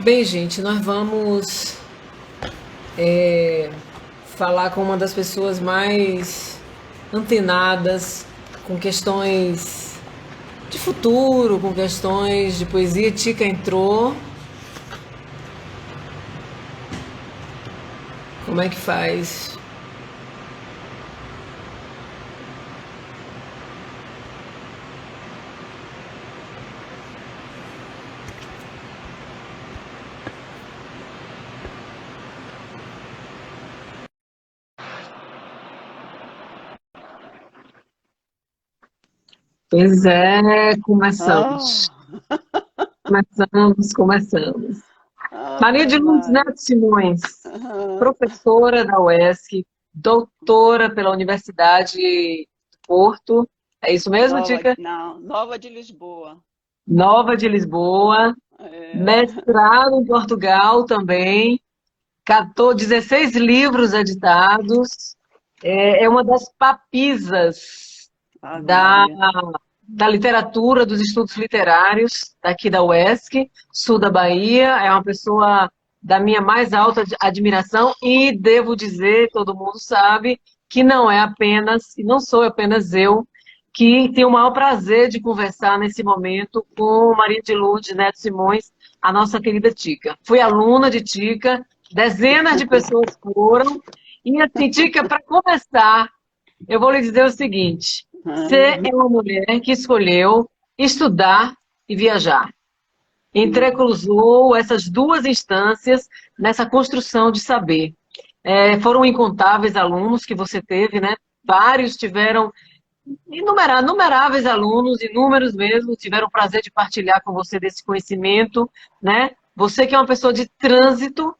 Bem, gente, nós vamos falar com uma das pessoas mais antenadas com questões de futuro, com questões de poesia. Tica entrou. Como é que faz? Pois é, começamos. Ah, Começamos. Maria Ave de Lourdes Maria. Neto Simões, Ah, professora da UESC, doutora pela Universidade de Porto. É isso mesmo, Nova, Tica? não, Nova de Lisboa. Nova de Lisboa, É, mestrado em Portugal também, 16 livros editados, é uma das papisas Ave da, Maria. da literatura, dos estudos literários daqui da UESC, sul da Bahia, é uma pessoa da minha mais alta admiração e devo dizer, todo mundo sabe, que não é apenas, e não sou apenas eu, que tenho o maior prazer de conversar nesse momento com Maria de Lourdes Neto Simões, a nossa querida Tica. Fui aluna de Tica, dezenas de pessoas foram, e assim, Tica, para começar, eu vou lhe dizer o seguinte: você Ah, é uma mulher que escolheu estudar e viajar. Entrecruzou essas duas instâncias nessa construção de saber. Foram incontáveis alunos que você teve, né? Vários tiveram, inumeráveis alunos, inúmeros mesmo, tiveram o prazer de partilhar com você desse conhecimento, né? Você que é uma pessoa de trânsito,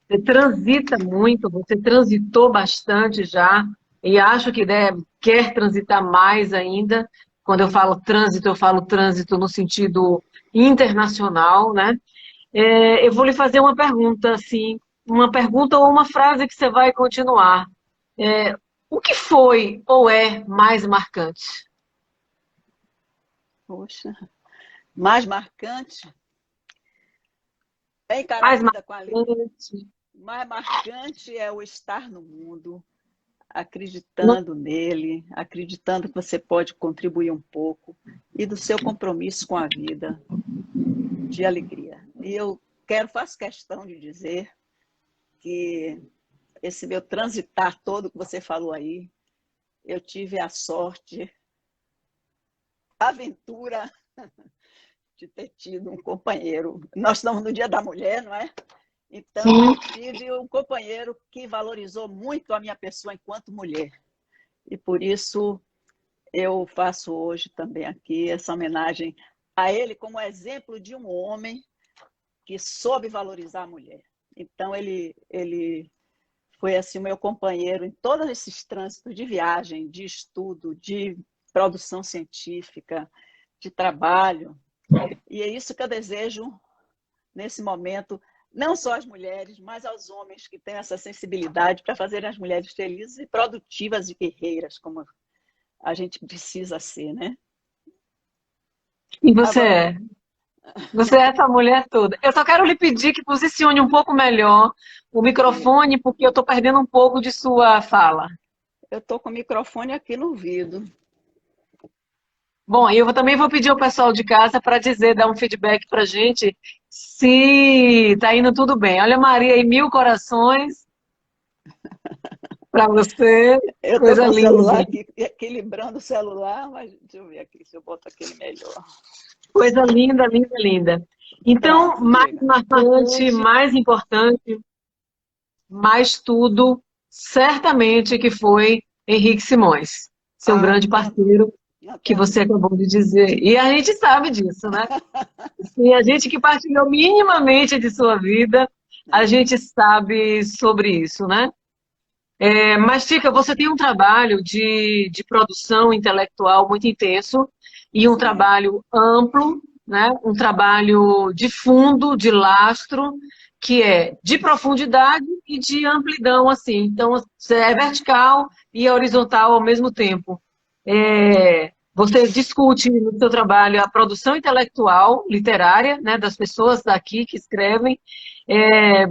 você transita muito, você transitou bastante já, e acho que quer transitar mais ainda. Quando eu falo trânsito no sentido internacional, né? Eu vou lhe fazer uma pergunta, assim, uma pergunta ou uma frase que você vai continuar. É, o que foi ou é mais marcante? poxa. Mais marcante é encarar a Mais vida com a. marcante? Mais marcante é o estar no mundo, Não, acreditando nele, acreditando que você pode contribuir um pouco e do seu compromisso com a vida de alegria. E eu faço questão de dizer que esse meu transitar todo que você falou aí, eu tive a sorte, a aventura de ter tido um companheiro. Nós estamos no Dia da Mulher, não é? Então, sim. eu tive um companheiro que valorizou muito a minha pessoa enquanto mulher. E por isso eu faço hoje também aqui essa homenagem a ele como exemplo de um homem que soube valorizar a mulher. Então, ele foi assim o meu companheiro em todos esses trânsitos de viagem, de estudo, de produção científica, de trabalho. E é isso que eu desejo nesse momento, não só às mulheres, mas aos homens que têm essa sensibilidade para fazer as mulheres felizes e produtivas e guerreiras, como a gente precisa ser, né? E você Agora, é? Você é essa mulher toda. Eu só quero lhe pedir que posicione um pouco melhor o sim, microfone, porque eu estou perdendo um pouco de sua fala. eu estou com o microfone aqui no ouvido. Bom, e eu também vou pedir ao pessoal de casa para dizer, dar um feedback para a gente se está indo tudo bem. Olha, Maria, aí 1000 corações para você. Eu estou Coisa com o celular linda. aqui, equilibrando o celular, mas deixa eu ver aqui se eu boto aquele melhor. Coisa linda, linda, linda. Então, Pronto, mais diga. marcante, mais importante, mais tudo, certamente que foi Henrique Simões, seu Ah, grande parceiro, não que tenha você dúvida. acabou de dizer. E a gente sabe disso, né? E a gente que partilhou minimamente de sua vida, a gente sabe sobre isso, né? Mas, Tica, você tem um trabalho de produção intelectual muito intenso e um Sim, trabalho amplo, né? Um trabalho de fundo, de lastro, que é de profundidade e de amplidão, assim. Então, é vertical e horizontal ao mesmo tempo. Você discute no seu trabalho a produção intelectual, literária, né, das pessoas daqui que escrevem.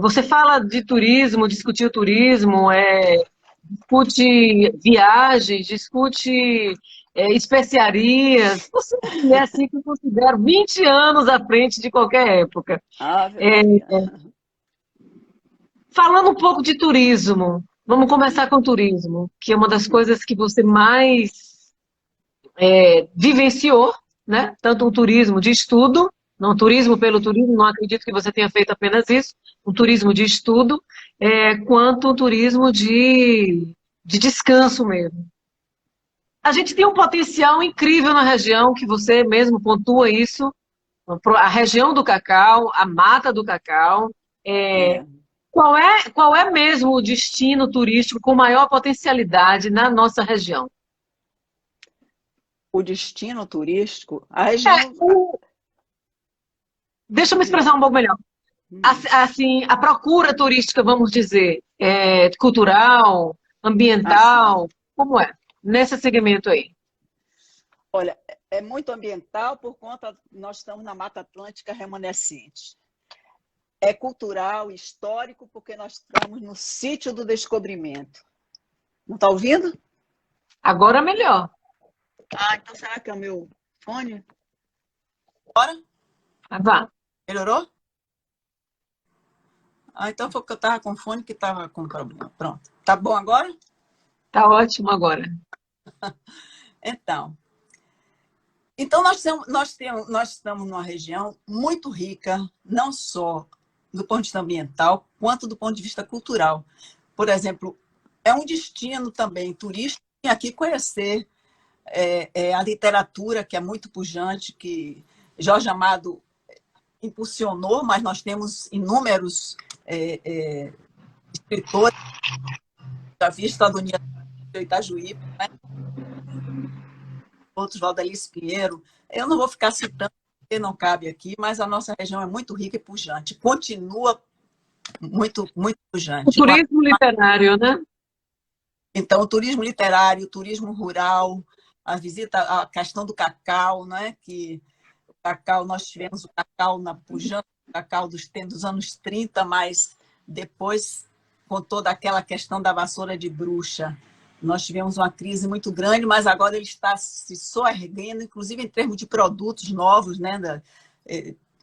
Você fala de turismo, discutir o turismo, discute viagens, discute especiarias. Você é uma mulher assim que eu considero 20 anos à frente de qualquer época. Ave É, Maria. falando um pouco de turismo, vamos começar com turismo, que é uma das coisas que você mais vivenciou, né? Tanto um turismo de estudo, não turismo pelo turismo, não acredito que você tenha feito apenas isso, um turismo de estudo, quanto um turismo de descanso mesmo. A gente tem um potencial incrível na região, que você mesmo pontua isso, a região do cacau, a mata do cacau. É. Qual é mesmo o destino turístico com maior potencialidade na nossa região? O destino turístico, a região. Deixa eu me Diga. expressar um pouco melhor. Assim, a procura turística, vamos dizer, cultural, Assim, ambiental, como é? Nesse segmento aí. olha, é muito ambiental por conta nós estamos na Mata Atlântica remanescente. É cultural, histórico, porque nós estamos no sítio do descobrimento. Não está ouvindo? Agora melhor. Ah, então será que é o meu fone? Agora? Vá. Melhorou? Ah, então foi porque eu estava com fone que estava com problema. Pronto. Tá bom agora? Tá ótimo agora. Então, nós estamos numa região muito rica, não só do ponto de vista ambiental, quanto do ponto de vista cultural. Por exemplo, é um destino também turístico vir aqui conhecer a literatura, que é muito pujante, que Jorge Amado impulsionou, mas nós temos inúmeros escritores, já vi Estadounidense de Itajuípe, né? Outros, Valdelice Pinheiro. Eu não vou ficar citando, porque não cabe aqui, mas a nossa região é muito rica e pujante. Continua muito, muito O pujante. turismo literário, né? Então, o turismo literário, o turismo rural, a visita, a questão do cacau, né? Que o cacau, nós tivemos o cacau na pujante, o cacau dos anos 30, mas depois, com toda aquela questão da vassoura de bruxa, nós tivemos uma crise muito grande, mas agora ele está se soerguendo, inclusive em termos de produtos novos, né?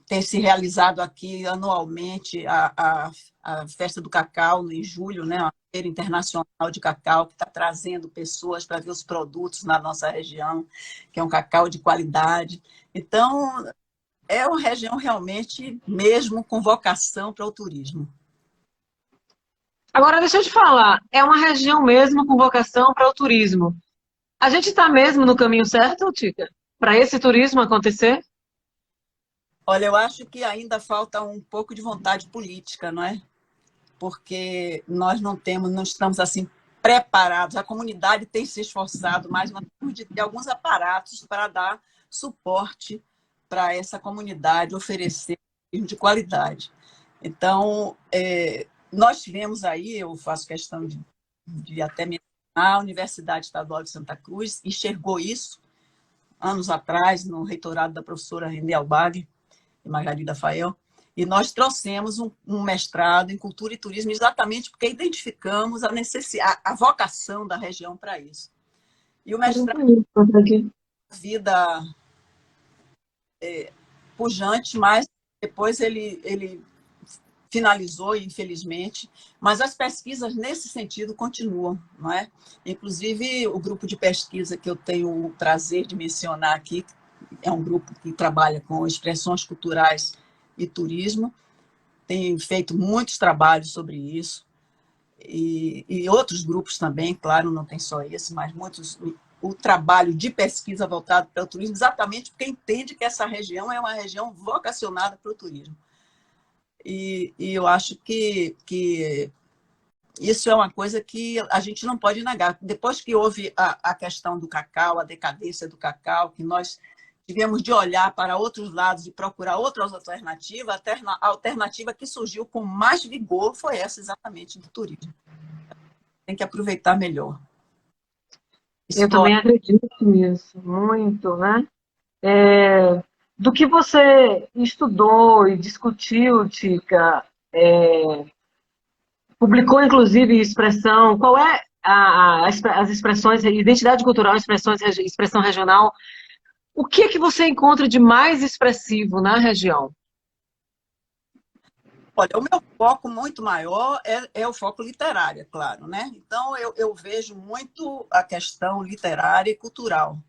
Tem se realizado aqui anualmente a Festa do Cacau, em julho, né? A Feira Internacional de Cacau, que está trazendo pessoas para ver os produtos na nossa região, que é um cacau de qualidade. Então, é uma região realmente mesmo com vocação para o turismo. Agora, deixa eu te falar, é uma região mesmo com vocação para o turismo. A gente está mesmo no caminho certo, Tica? Para esse turismo acontecer? Olha, eu acho que ainda falta um pouco de vontade política, não é? Porque nós não estamos assim preparados. A comunidade tem se esforçado, mas nós temos de ter alguns aparatos para dar suporte para essa comunidade, oferecer de qualidade. Então, nós tivemos aí, eu faço questão de até mencionar, a Universidade Estadual de Santa Cruz enxergou isso anos atrás, no reitorado da professora Renê Albag e Margarida Fael, e nós trouxemos um mestrado em cultura e turismo exatamente porque identificamos a vocação da região para isso. E o mestrado vida pujante, mas depois ele finalizou, infelizmente, mas as pesquisas nesse sentido continuam, não é? Inclusive, o grupo de pesquisa que eu tenho o prazer de mencionar aqui é um grupo que trabalha com expressões culturais e turismo, tem feito muitos trabalhos sobre isso, e outros grupos também, claro, não tem só esse, mas muitos, o trabalho de pesquisa voltado para o turismo, exatamente porque entende que essa região é uma região vocacionada para o turismo. E eu acho que isso é uma coisa que a gente não pode negar. Depois que houve a questão do cacau, a decadência do cacau, que nós tivemos de olhar para outros lados e procurar outras alternativas, a alternativa que surgiu com mais vigor foi essa exatamente do turismo. Tem que aproveitar melhor. Eu História. também acredito nisso, muito, né? Do que você estudou e discutiu, Tica, publicou inclusive expressão, qual é as expressões, identidade cultural, expressão regional, o que é que você encontra de mais expressivo na região? Olha, o meu foco muito maior é o foco literário, é claro, né? Então, eu vejo muito a questão literária e cultural.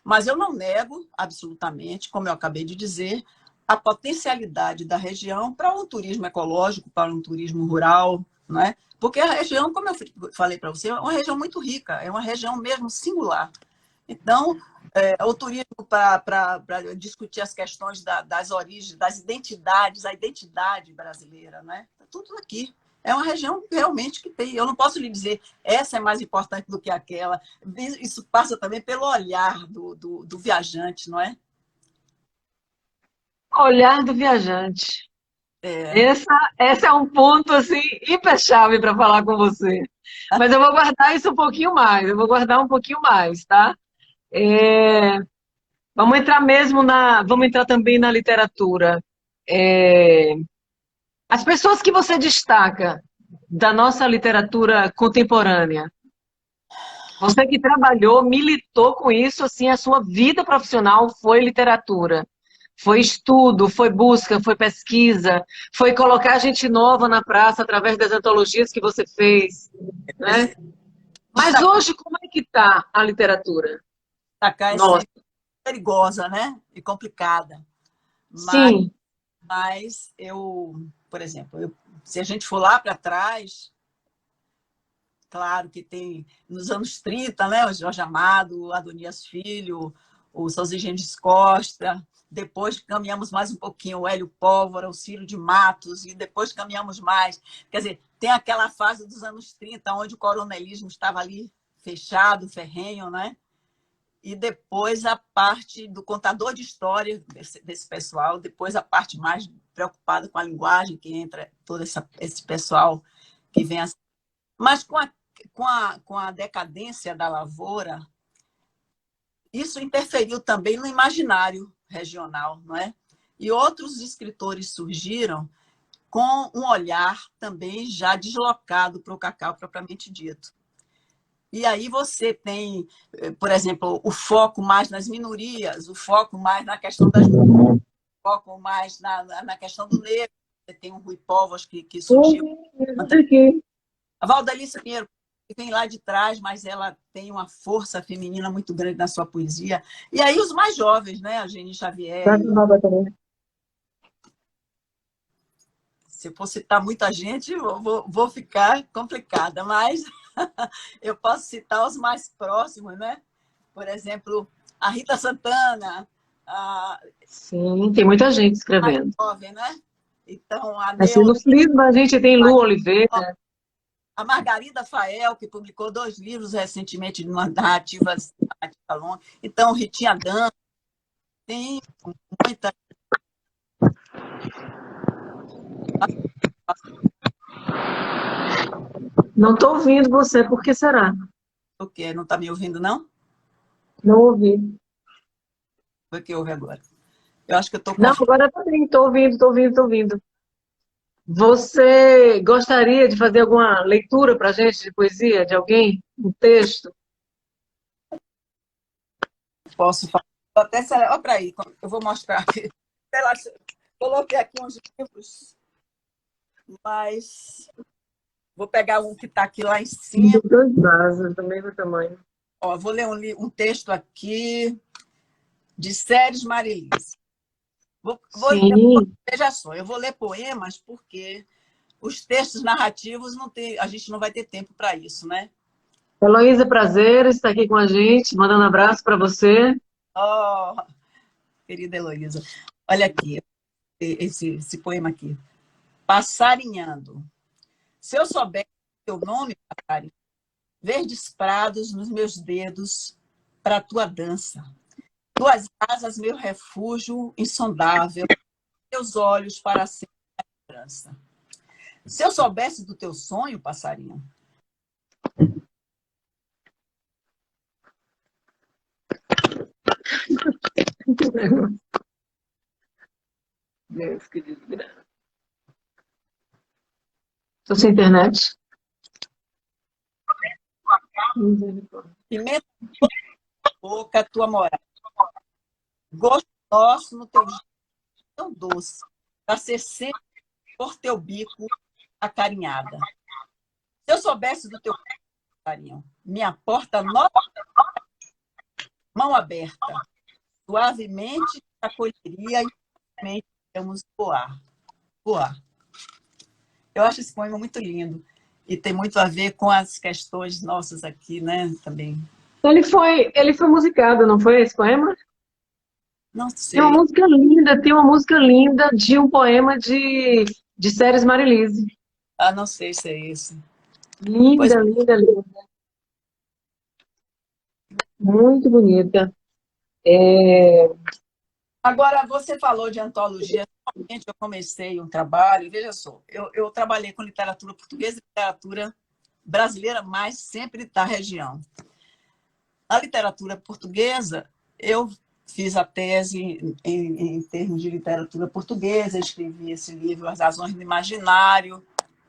Mas eu não nego, absolutamente, como eu acabei de dizer, a potencialidade da região para um turismo ecológico, para um turismo rural, né? Porque a região, como eu falei para você, é uma região muito rica, é uma região mesmo singular. Então, o turismo para discutir as questões das origens, das identidades, a identidade brasileira, né? Tá tudo aqui. É uma região realmente que tem. Eu não posso lhe dizer essa é mais importante do que aquela. Isso passa também pelo olhar do viajante, não é? Olhar do viajante. É. Essa é um ponto assim hiper-chave para falar com você. Mas eu vou guardar isso um pouquinho mais, eu vou guardar um pouquinho mais, tá? É, vamos entrar também na literatura. É, as pessoas que você destaca da nossa literatura contemporânea, você que trabalhou, militou com isso, assim, a sua vida profissional foi literatura. Foi estudo, foi busca, foi pesquisa, foi colocar gente nova na praça através das antologias que você fez, né? Mas hoje, como é que está a literatura? Destacar é Nossa, sempre perigosa, né? E complicada. Mas, sim, mas por exemplo, se a gente for lá para trás, claro que tem, nos anos 30, né, o Jorge Amado, o Adonias Filho, o Sosigenes Costa, depois caminhamos mais um pouquinho, o Hélio Pólvora, o Ciro de Matos, e depois caminhamos mais. Quer dizer, tem aquela fase dos anos 30, onde o coronelismo estava ali fechado, ferrenho, né? E depois a parte do contador de história desse pessoal, depois a parte mais preocupada com a linguagem, que entra todo esse pessoal que vem assim. Mas com a decadência da lavoura, isso interferiu também no imaginário regional, não é? E outros escritores surgiram com um olhar também já deslocado para o cacau propriamente dito. E aí você tem, por exemplo, o foco mais nas minorias, o foco mais na questão das mulheres, o foco mais na questão do negro. Você tem o Rui Povos que surgiu. A Valdalice Pinheiro, que vem lá de trás, mas ela tem uma força feminina muito grande na sua poesia. E aí os mais jovens, né? A Geni Xavier. Se eu for citar muita gente, vou ficar complicada, mas eu posso citar os mais próximos, né? Por exemplo, a Rita Santana, a sim, tem muita gente escrevendo. jovem, né? Então, a Assim, Neo, no livro a gente tem Lu Oliveira. a Margarida Fael, que publicou 2 livros recentemente de uma narrativa longa. Então, Ritinha Dan, tem muita. Não estou ouvindo você, por que será? O quê? Não está me ouvindo, não? Não ouvi. O que houve agora? Eu acho que eu estou Não, confusa. agora também estou ouvindo, estou ouvindo, estou ouvindo. Você gostaria de fazer alguma leitura para a gente de poesia, de alguém? Um texto? Posso falar? Até olha para aí, eu vou mostrar aqui. Coloquei aqui uns livros, mas vou pegar um que está aqui lá em cima. Dois vasos do mesmo tamanho. Ó, vou ler um texto aqui de Séries Marilis. Sim. Veja só, eu vou ler poemas porque os textos narrativos a gente não vai ter tempo para isso, né? Heloísa Prazer está aqui com a gente, mandando um abraço para você. Oh, querida Heloísa, olha aqui, esse poema aqui. Passarinhando. Se eu soubesse teu nome, passarinho, verdes prados nos meus dedos para tua dança. Tuas asas, meu refúgio insondável, teus olhos para sempre a esperança. Se eu soubesse do teu sonho, passarinho, Deus, que desgraça. Estou sem internet. Pimenta na boca, tua moral. Gosto nosso no teu jeito tão doce, para ser sempre por teu bico acarinhada. Se eu soubesse do teu carinho, minha porta nova, mão aberta, suavemente te acolheria e finalmente podemos voar. Voar. Eu acho esse poema muito lindo e tem muito a ver com as questões nossas aqui, né, também. Ele foi musicado, não foi esse poema? Não Tem uma sei. música linda de um poema de Séries Marilise. Ah, não sei se é isso. Pois, Linda, linda, linda. Muito bonita. agora, você falou de antologia. Realmente, eu comecei um trabalho, veja só, eu trabalhei com literatura portuguesa e literatura brasileira, mas sempre da região. A literatura portuguesa, eu fiz a tese em termos de literatura portuguesa, escrevi esse livro, As Razões do Imaginário,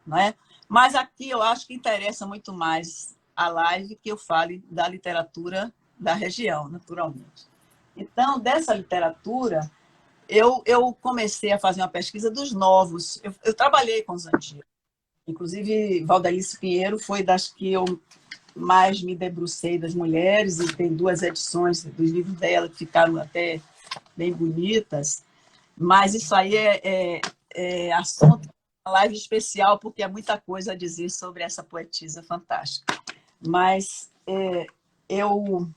não é? Mas aqui eu acho que interessa muito mais a live que eu fale da literatura da região, naturalmente. Então, dessa literatura, eu comecei a fazer uma pesquisa dos novos. Eu trabalhei com os antigos. Inclusive, Valdalice Pinheiro foi das que eu mais me debrucei das mulheres, e tem 2 edições dos livros dela que ficaram até bem bonitas. Mas isso aí é assunto uma live especial, porque há muita coisa a dizer sobre essa poetisa fantástica. Mas eu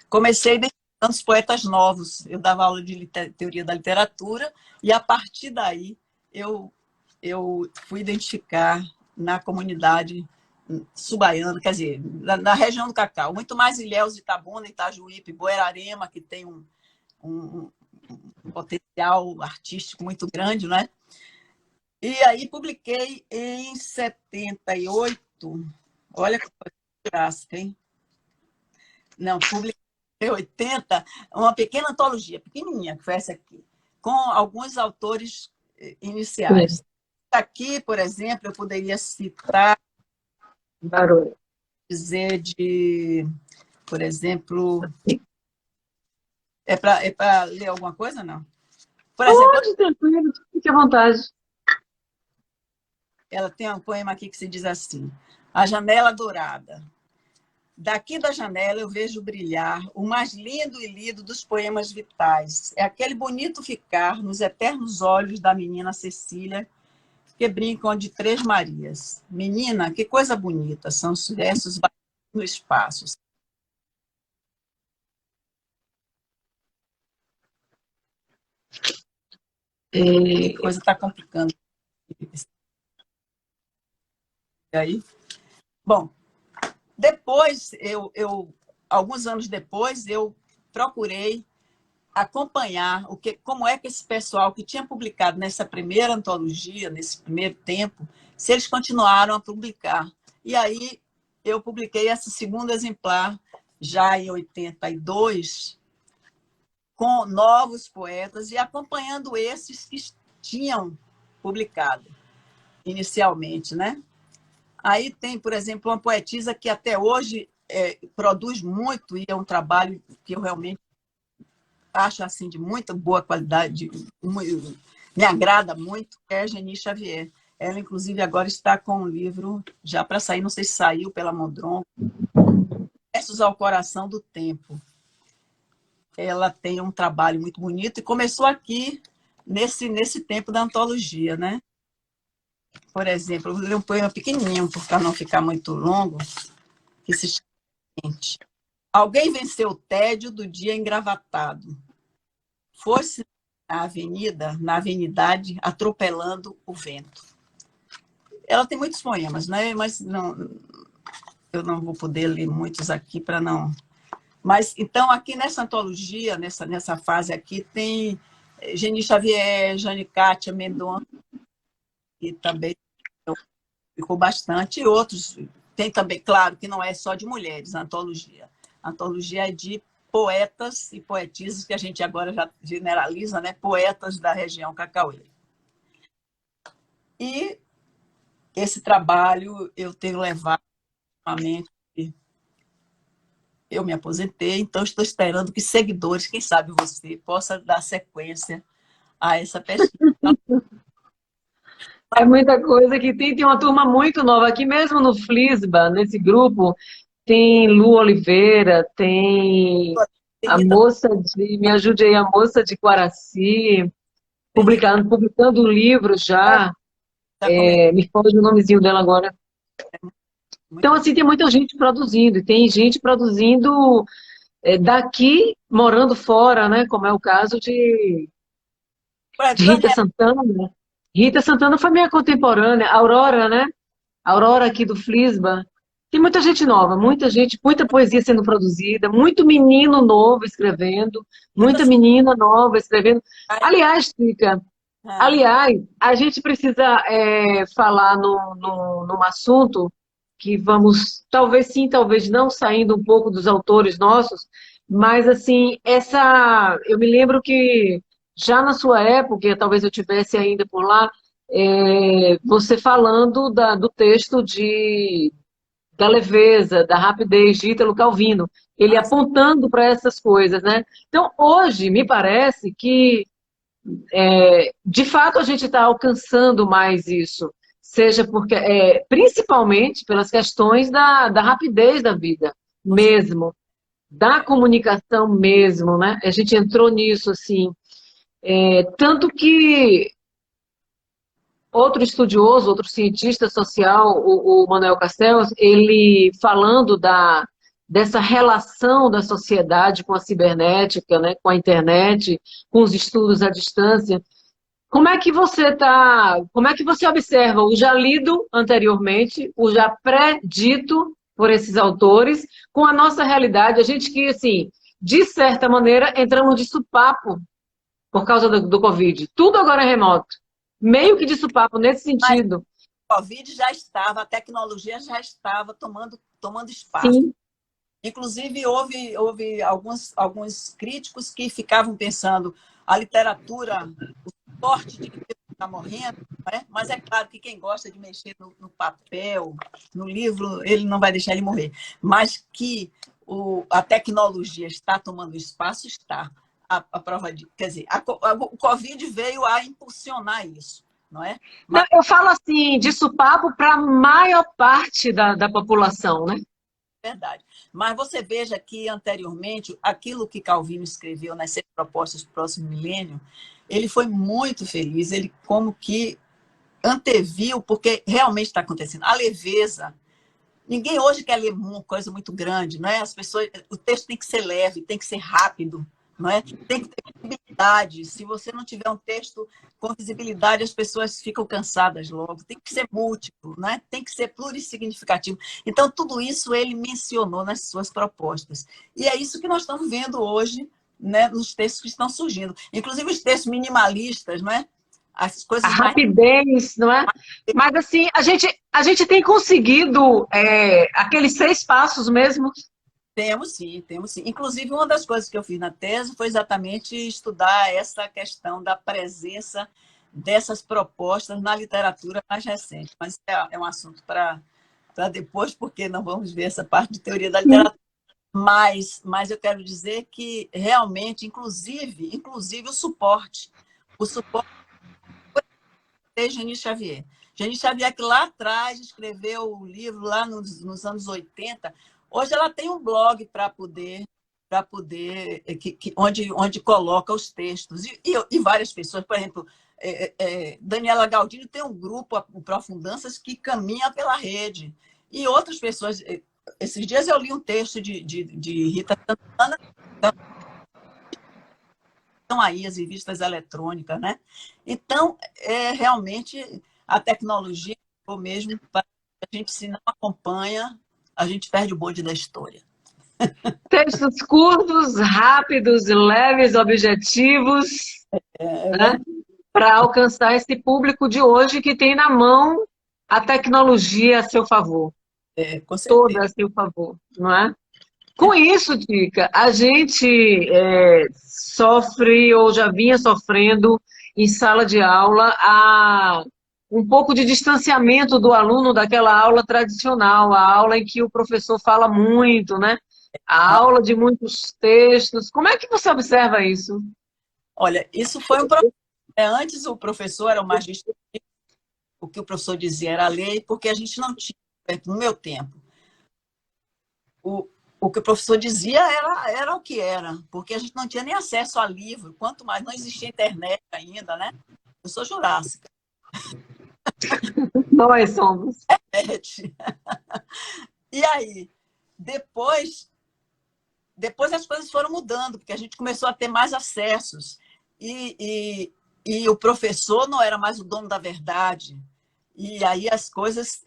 comecei identificando os poetas novos. Eu dava aula de teoria da literatura e, a partir daí, eu fui identificar na comunidade subaiana, quer dizer, na região do Cacau, muito mais Ilhéus de Itabuna, Itajuípe, Buerarema, que tem um potencial artístico muito grande, né? E aí publiquei em 78, olha que graça, hein? Não, publiquei em 80, uma pequena antologia, pequenininha, que foi essa aqui, com alguns autores iniciais. Aqui, por exemplo, eu poderia citar, Barulho. dizer de, por exemplo, é para ler alguma coisa, não? Por exemplo, Pode, tranquilo, fique à vontade. ela tem um poema aqui que se diz assim: A Janela Dourada. Daqui da janela eu vejo brilhar o mais lindo e lido dos poemas vitais. É aquele bonito ficar nos eternos olhos da menina Cecília, que brincam de 3 Marias. Menina, que coisa bonita, são os versos no espaço. Que coisa está complicando. E aí? Bom, depois, alguns anos depois, eu procurei acompanhar como é que esse pessoal que tinha publicado nessa primeira antologia, nesse primeiro tempo, se eles continuaram a publicar. E aí eu publiquei esse segundo exemplar, já em 82, com novos poetas e acompanhando esses que tinham publicado inicialmente, né? Aí tem, por exemplo, uma poetisa que até hoje produz muito, e é um trabalho que eu realmente acho assim de muita boa qualidade, me agrada muito, é a Geni Xavier. Ela, inclusive, agora está com um livro já para sair, não sei se saiu pela Mondronco, Versos ao Coração do Tempo. Ela tem um trabalho muito bonito e começou aqui nesse tempo da antologia, né? Por exemplo, eu vou ler um poema pequenininho, para não ficar muito longo, que se chama: Alguém venceu o tédio do dia engravatado. Foi-se na avenida, na avenidade, atropelando o vento. Ela tem muitos poemas, né? Mas não, eu não vou poder ler muitos aqui para não... Mas, então, aqui nessa antologia, nessa fase aqui, tem Geni Xavier, Jane Cátia Mendonça, que também ficou bastante, e outros. Tem também, claro, que não é só de mulheres, a antologia. A antologia é de poetas e poetisas, que a gente agora já generaliza, né? Poetas da região Cacauê. E esse trabalho eu tenho levado ultimamente. Eu me aposentei, então estou esperando que seguidores, quem sabe você, possa dar sequência a essa pesquisa. É muita coisa que tem uma turma muito nova. Aqui mesmo no Flisba, nesse grupo, tem Lu Oliveira, tem Tem a Rita, moça de, me ajude aí, a moça de Quaraci, tem Rita publicando um livro já, está comentando me foge o nomezinho dela agora. Então, muito. assim, tem muita gente produzindo, e tem gente produzindo daqui, morando fora, né? Como é o caso Por exemplo, de Rita Daniela, Santana. Rita Santana foi minha contemporânea, Aurora, né? Aurora aqui do Flisba. Tem muita gente nova, muita gente, muita poesia sendo produzida, muito menino novo escrevendo, Rita muita menina nova escrevendo. Sampaio, Aliás, Tica, ah, a gente precisa falar num assunto que vamos, talvez sim, talvez não, saindo um pouco dos autores nossos, mas assim, eu me lembro que já na sua época, talvez eu tivesse ainda por lá, você falando do texto da leveza, da rapidez de Ítalo Calvino, ele ah, apontando para essas coisas, né? Então, hoje, me parece que de fato a gente está alcançando mais isso, seja porque, principalmente pelas questões da rapidez da vida, você, mesmo, da comunicação mesmo, né? A gente entrou nisso, assim, tanto que outro estudioso, outro cientista social, o Manuel Castells, ele falando dessa relação da sociedade com a cibernética, né, com a internet, com os estudos à distância. Como é que você observa o já lido anteriormente, o já pré-dito por esses autores, com a nossa realidade? A gente que, assim, de certa maneira, entramos de supapo por causa do Covid. Tudo agora é remoto. Meio que de supapo nesse mas sentido. o Covid já estava, a tecnologia já estava tomando espaço. Sim, Inclusive, houve alguns críticos que ficavam pensando a literatura, o sorte de que está morrendo, né? Mas é claro que quem gosta de mexer no papel, no livro, ele não vai deixar ele morrer. Mas que a tecnologia está tomando espaço, está. A prova de. Quer dizer, o Covid veio a impulsionar isso, não é? não, Mas eu falo assim, de supapo para a maior parte da população, né? é verdade. Mas você veja que, anteriormente, aquilo que Calvino escreveu nas 100 propostas do próximo milênio, ele foi muito feliz, ele como que anteviu, porque realmente está acontecendo. A leveza. Ninguém hoje quer ler uma coisa muito grande, não é? As pessoas, o texto tem que ser leve, tem que ser rápido, não é? Tem que ter visibilidade. Se você não tiver um texto com visibilidade, as pessoas ficam cansadas logo. Tem que ser múltiplo, né? Tem que ser plurissignificativo. Então, tudo isso ele mencionou nas suas propostas. E é isso que nós estamos vendo hoje, né, nos textos que estão surgindo. Inclusive os textos minimalistas, não é? As A coisas mais. rapidez, não é? Mas assim, a gente tem conseguido aqueles 6 passos mesmo. Temos sim, temos sim. Inclusive, uma das coisas que eu fiz na tese foi exatamente estudar essa questão da presença dessas propostas na literatura mais recente. Mas é um assunto para depois, porque não vamos ver essa parte de teoria da literatura. Mas eu quero dizer que realmente, inclusive o suporte foi Geni Xavier. Geni Xavier, que lá atrás escreveu o livro lá nos anos 80. Hoje ela tem um blog onde coloca os textos. E várias pessoas, por exemplo, Daniela Galdino tem um grupo, o Profundanças, que caminha pela rede. E outras pessoas. Esses dias eu li um texto de Rita Santana, estão aí as revistas eletrônicas, né? Então, realmente, a tecnologia, ou mesmo, para a gente, se não acompanha, a gente perde o bonde da história. Textos curtos, rápidos, leves, objetivos, né? Verdade. Para alcançar esse público de hoje que tem na mão a tecnologia a seu favor, Com toda certeza. a seu favor, não é? Com isso, Tica, a gente sofre ou já vinha sofrendo em sala de aula um pouco de distanciamento do aluno daquela aula tradicional, a aula em que o professor fala muito, né? A aula de muitos textos. Como é que você observa isso? Olha, isso foi um problema. Antes o professor era o mais distintivo, o que o professor dizia era a lei, porque a gente não tinha, no meu tempo, o que o professor dizia era o que era, porque a gente não tinha nem acesso a livro, quanto mais não existia internet ainda, né? Eu sou jurássica. Nós somos. E aí, depois as coisas foram mudando, porque a gente começou a ter mais acessos. E o professor não era mais o dono da verdade. E aí as coisas,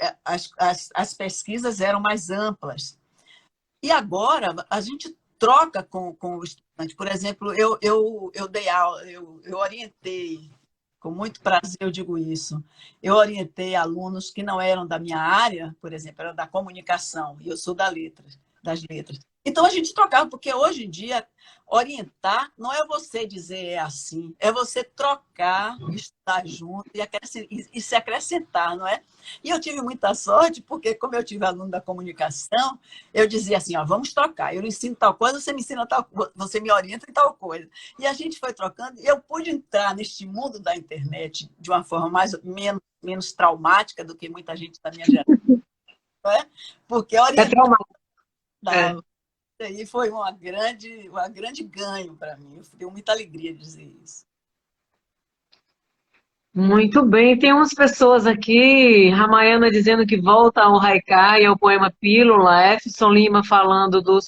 as pesquisas eram mais amplas. E agora a gente troca com o estudante. Por exemplo, eu dei aula, eu orientei, com muito prazer eu digo isso, eu orientei alunos que não eram da minha área, por exemplo, era da comunicação, e eu sou das letras. Então a gente trocava, porque hoje em dia orientar não é você dizer é assim, é você trocar, estar junto e se acrescentar, não é? E eu tive muita sorte, porque como eu tive aluno da comunicação, eu dizia assim, ó, vamos trocar, eu lhe ensino tal coisa, você me ensina tal coisa, você me orienta em tal coisa. E a gente foi trocando, e eu pude entrar neste mundo da internet de uma forma menos traumática do que muita gente da minha geração, não é? Porque orientar aí foi uma grande ganho para mim. Eu tenho muita alegria de dizer isso. Muito bem, tem umas pessoas aqui, Ramayana dizendo que volta ao Haikai, ao poema Pílula, Efson Lima falando do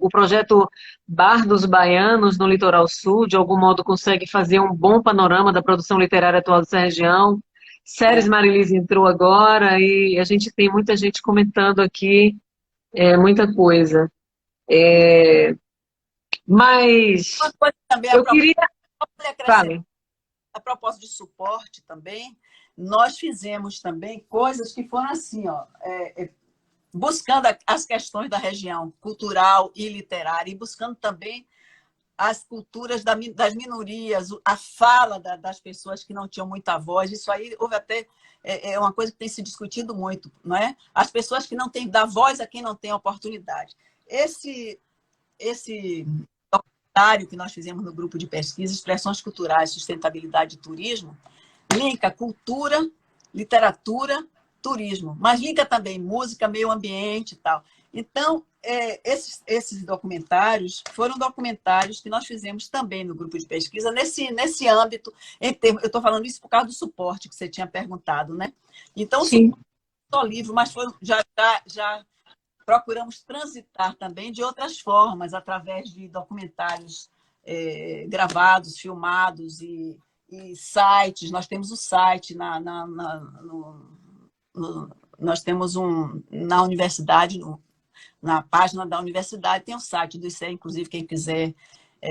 o projeto Bar dos Baianos no Litoral Sul, de algum modo consegue fazer um bom panorama da produção literária atual dessa região. Séries Marilise entrou agora e a gente tem muita gente comentando aqui, muita coisa. Mas Uma coisa também, eu queria... Fale. A propósito de suporte também, nós fizemos também coisas que foram assim, ó, buscando as questões da região cultural e literária, e buscando também as culturas das minorias, a fala das pessoas que não tinham muita voz. Isso aí houve até uma coisa que tem se discutido muito, não é? As pessoas que não têm, dar voz a quem não tem oportunidade. Esse documentário que nós fizemos no grupo de pesquisa, Expressões Culturais, Sustentabilidade e Turismo, linka cultura, literatura, turismo, mas linka também música, meio ambiente e tal. Então, esses documentários foram documentários que nós fizemos também no grupo de pesquisa, nesse âmbito, eu estou falando isso por causa do suporte que você tinha perguntado, né? Então, o suporte não é só livro, mas já procuramos transitar também de outras formas, através de documentários gravados, filmados e sites. Nós temos o site nós temos na universidade, na página da universidade, tem o site do ICE, inclusive quem quiser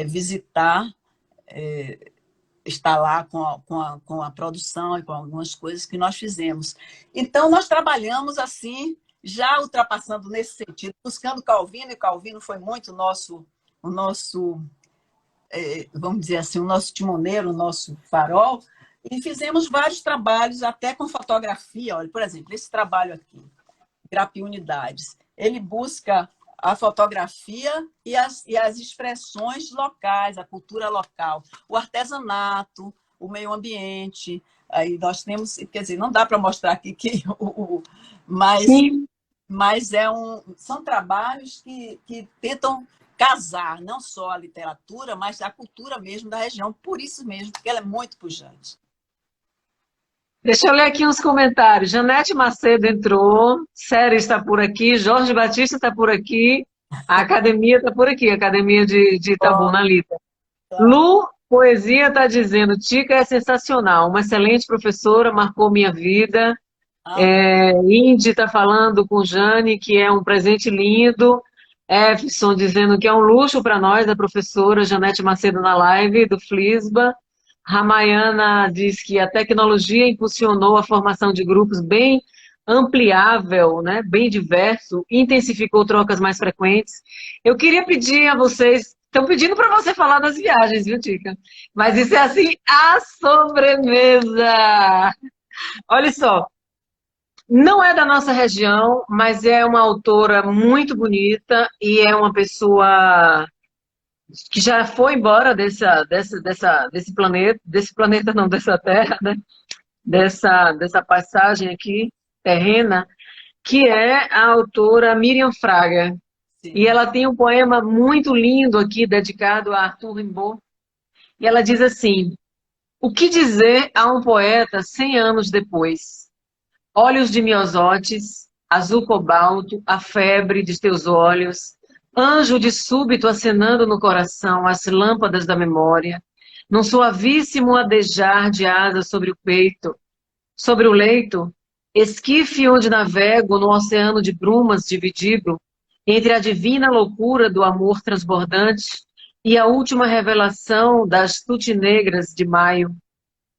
visitar, está lá com a produção e com algumas coisas que nós fizemos. Então, nós trabalhamos assim, já ultrapassando nesse sentido, buscando Calvino, e Calvino foi muito o nosso vamos dizer assim, o nosso timoneiro, o nosso farol, e fizemos vários trabalhos, até com fotografia. Olha, por exemplo, esse trabalho aqui, Grapiunidades, ele busca a fotografia e as expressões locais, a cultura local, o artesanato, o meio ambiente. Aí nós temos, quer dizer, não dá para mostrar aqui mas são trabalhos que tentam casar não só a literatura, mas a cultura mesmo da região, por isso mesmo, porque ela é muito pujante. Deixa eu ler aqui uns comentários. Janete Macedo entrou, Séria está por aqui, Jorge Batista está por aqui, a academia está por aqui, a academia de Itabuna Lita. Lu Poesia está dizendo, Tica é sensacional, uma excelente professora, marcou minha vida. Indy está falando com Jane, que é um presente lindo. Efson dizendo que é um luxo para nós, a professora Janete Macedo na live do Flisba. Ramayana diz que a tecnologia impulsionou a formação de grupos bem ampliável, né, bem diverso, intensificou trocas mais frequentes. Eu queria pedir a vocês, estão pedindo para você falar das viagens, viu, Tica? Mas isso é assim, a sobremesa! Olha só, não é da nossa região, mas é uma autora muito bonita e é uma pessoa que já foi embora desse planeta não, dessa terra, né? Dessa passagem aqui, terrena, que é a autora Miriam Fraga. E Sim. ela tem um poema muito lindo aqui, dedicado a Arthur Rimbaud. E ela diz assim: o que dizer a um poeta 100 anos depois? Olhos de miosotes, azul cobalto, a febre de teus olhos, anjo de súbito acenando no coração as lâmpadas da memória, num suavíssimo adejar de asas sobre o peito, sobre o leito, esquife onde navego no oceano de brumas dividido entre a divina loucura do amor transbordante e a última revelação das tutinegras de maio.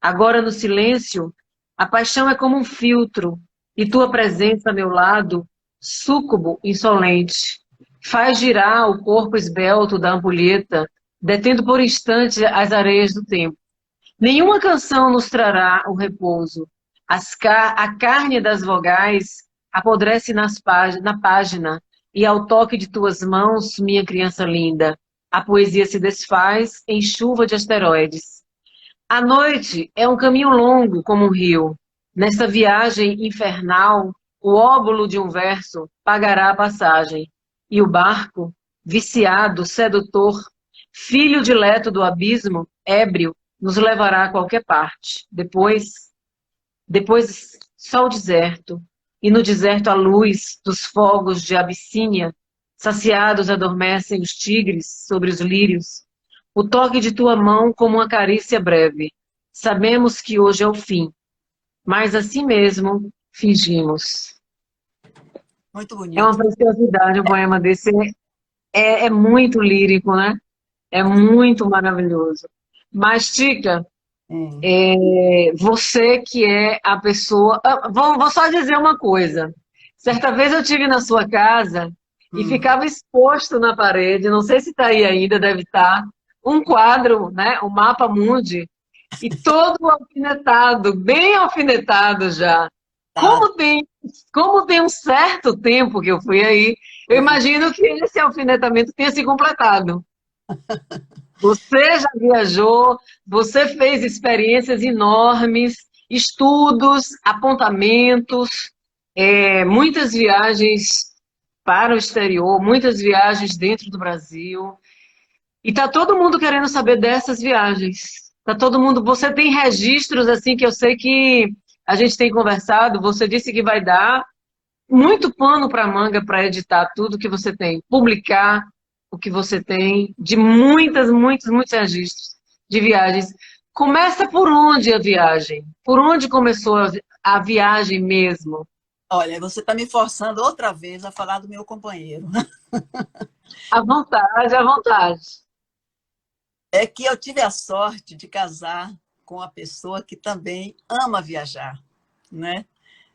Agora no silêncio, a paixão é como um filtro, e tua presença a meu lado, súcubo insolente, faz girar o corpo esbelto da ampulheta, detendo por instante as areias do tempo. Nenhuma canção nos trará o repouso. A carne das vogais apodrece na página, e ao toque de tuas mãos, minha criança linda, a poesia se desfaz em chuva de asteroides. A noite é um caminho longo como um rio. Nesta viagem infernal, o óbolo de um verso pagará a passagem. E o barco, viciado, sedutor, filho dileto do abismo, ébrio, nos levará a qualquer parte. Depois só o deserto. E no deserto a luz dos fogos de Abissínia, saciados adormecem os tigres sobre os lírios. O toque de tua mão como uma carícia breve. Sabemos que hoje é o fim, mas assim mesmo fingimos. Muito É uma bonito. preciosidade um poema desse. É muito lírico, né? É muito maravilhoso. Mas, Tica, É. você que é a pessoa. Vou só dizer uma coisa. Certa vez eu estive na sua casa e Hum. ficava exposto na parede, não sei se está aí ainda, deve estar, um quadro, né? O Mapa Mundi, e todo alfinetado, bem alfinetado já. Tá. Como tem, como tem um certo tempo que eu fui aí, eu imagino que esse alfinetamento tenha se completado. Você já viajou, você fez experiências enormes, estudos, apontamentos, muitas viagens para o exterior, muitas viagens dentro do Brasil. E tá todo mundo querendo saber dessas viagens. Tá todo mundo. Você tem registros assim que eu sei que a gente tem conversado. Você disse que vai dar muito pano para manga para editar tudo que você tem, publicar o que você tem, de muitos registros de viagens. Começa por onde a viagem? Por onde começou a viagem mesmo? Olha, você está me forçando outra vez a falar do meu companheiro. À vontade, à vontade. É que eu tive a sorte de casar com uma pessoa que também ama viajar, né?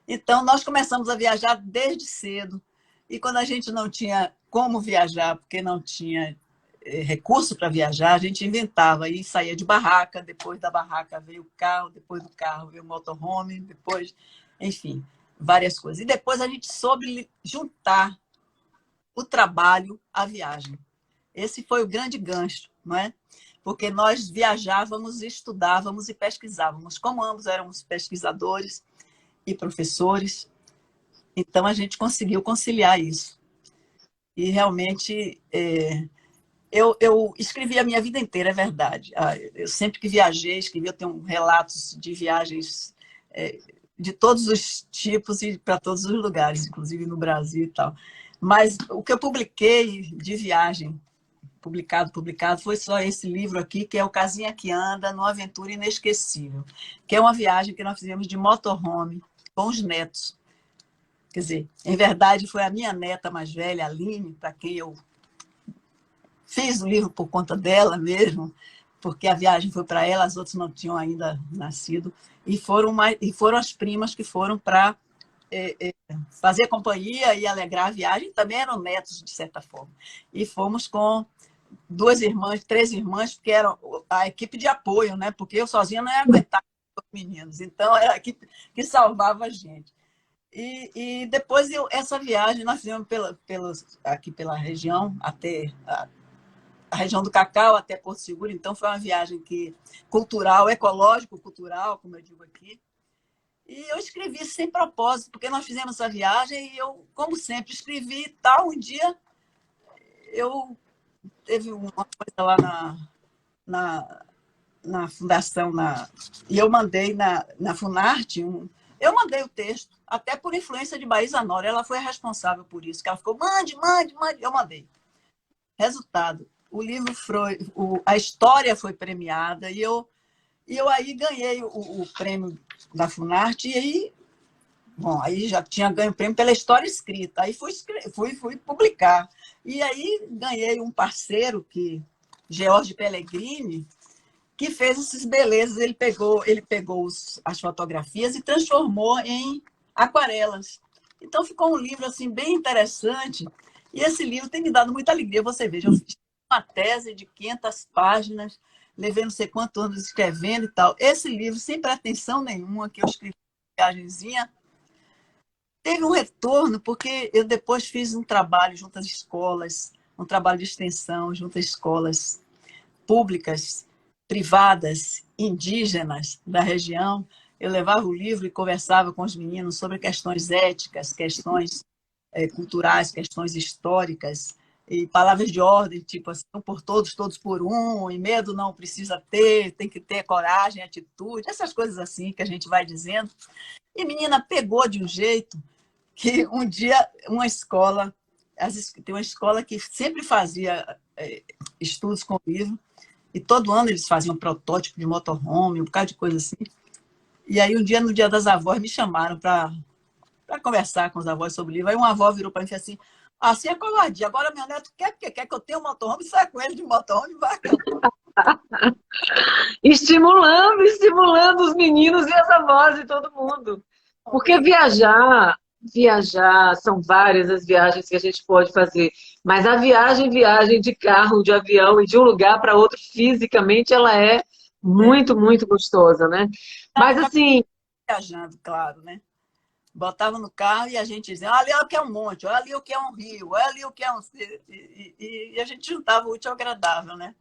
Então, nós começamos a viajar desde cedo. E quando a gente não tinha como viajar, porque não tinha recurso para viajar, a gente inventava e saía de barraca. Depois da barraca veio o carro, depois do carro veio o motorhome, depois, enfim, várias coisas. E depois a gente soube juntar o trabalho à viagem. Esse foi o grande gancho, não é? Porque nós viajávamos, estudávamos e pesquisávamos. Como ambos éramos pesquisadores e professores, então a gente conseguiu conciliar isso. E realmente eu escrevi a minha vida inteira, é verdade. Eu sempre que viajei, escrevi, eu tenho relatos de viagens de todos os tipos e para todos os lugares, inclusive no Brasil e tal. Mas o que eu publiquei de viagem, publicado, foi só esse livro aqui, que é O Casinha que Anda, numa Aventura Inesquecível, que é uma viagem que nós fizemos de motorhome com os netos. Quer dizer, em verdade, foi a minha neta mais velha, a Aline, para quem eu fiz o livro por conta dela mesmo, porque a viagem foi para ela, as outras não tinham ainda nascido, e foram as primas que foram para fazer companhia e alegrar a viagem, também eram netos, de certa forma. E fomos com 2 irmãs, 3 irmãs, porque era a equipe de apoio, né? Porque eu sozinha não ia aguentar os meninos. Então, era a equipe que salvava a gente. E depois essa viagem nós fizemos aqui pela região, até a região do Cacau, até Porto Seguro. Então, foi uma viagem cultural, ecológico-cultural, como eu digo aqui. E eu escrevi sem propósito, porque nós fizemos essa viagem e eu, como sempre, escrevi e tal. Um dia, teve uma coisa lá na fundação, e eu mandei na Funarte, eu mandei o texto, até por influência de Baísa Nora, ela foi a responsável por isso, que ela ficou, mande, eu mandei. Resultado, o livro a história foi premiada, e eu aí ganhei o prêmio da Funarte, e aí, bom, aí já tinha ganho o prêmio pela história escrita, aí fui publicar. E aí ganhei um parceiro, George Pellegrini, que fez esses belezas. Ele pegou as fotografias e transformou em aquarelas. Então ficou um livro assim bem interessante. E esse livro tem me dado muita alegria. Você veja, eu fiz uma tese de 500 páginas, levei não sei quantos anos escrevendo e tal. Esse livro, sem pretensão nenhuma, que eu escrevi uma viagenzinha, teve um retorno, porque eu depois fiz um trabalho junto às escolas, um trabalho de extensão junto às escolas públicas, privadas, indígenas da região. Eu levava o livro e conversava com os meninos sobre questões éticas, questões culturais, questões históricas, e palavras de ordem, tipo assim, um por todos, todos por um, e medo não precisa ter, tem que ter coragem, atitude, essas coisas assim que a gente vai dizendo. E a menina pegou de um jeito que um dia uma escola, tem uma escola que sempre fazia estudos com o livro, e todo ano eles faziam protótipo de motorhome, um bocado de coisa assim. E aí um dia, no Dia das Avós, me chamaram para conversar com os avós sobre o livro. Aí uma avó virou para mim e disse assim é covardia, agora meu neto quer que eu tenha um motorhome, sai com ele de motorhome e vai acampar. Estimulando os meninos e as avós e todo mundo. Porque viajar, são várias as viagens que a gente pode fazer, mas a viagem de carro, de avião e de um lugar para outro, fisicamente, ela é muito, muito gostosa, né? Mas assim... Viajando, claro, né? Botava no carro e a gente dizia, ali é o que é um monte, olha ali o que é um rio, olha ali o que é um... E a gente juntava o útil ao agradável, né?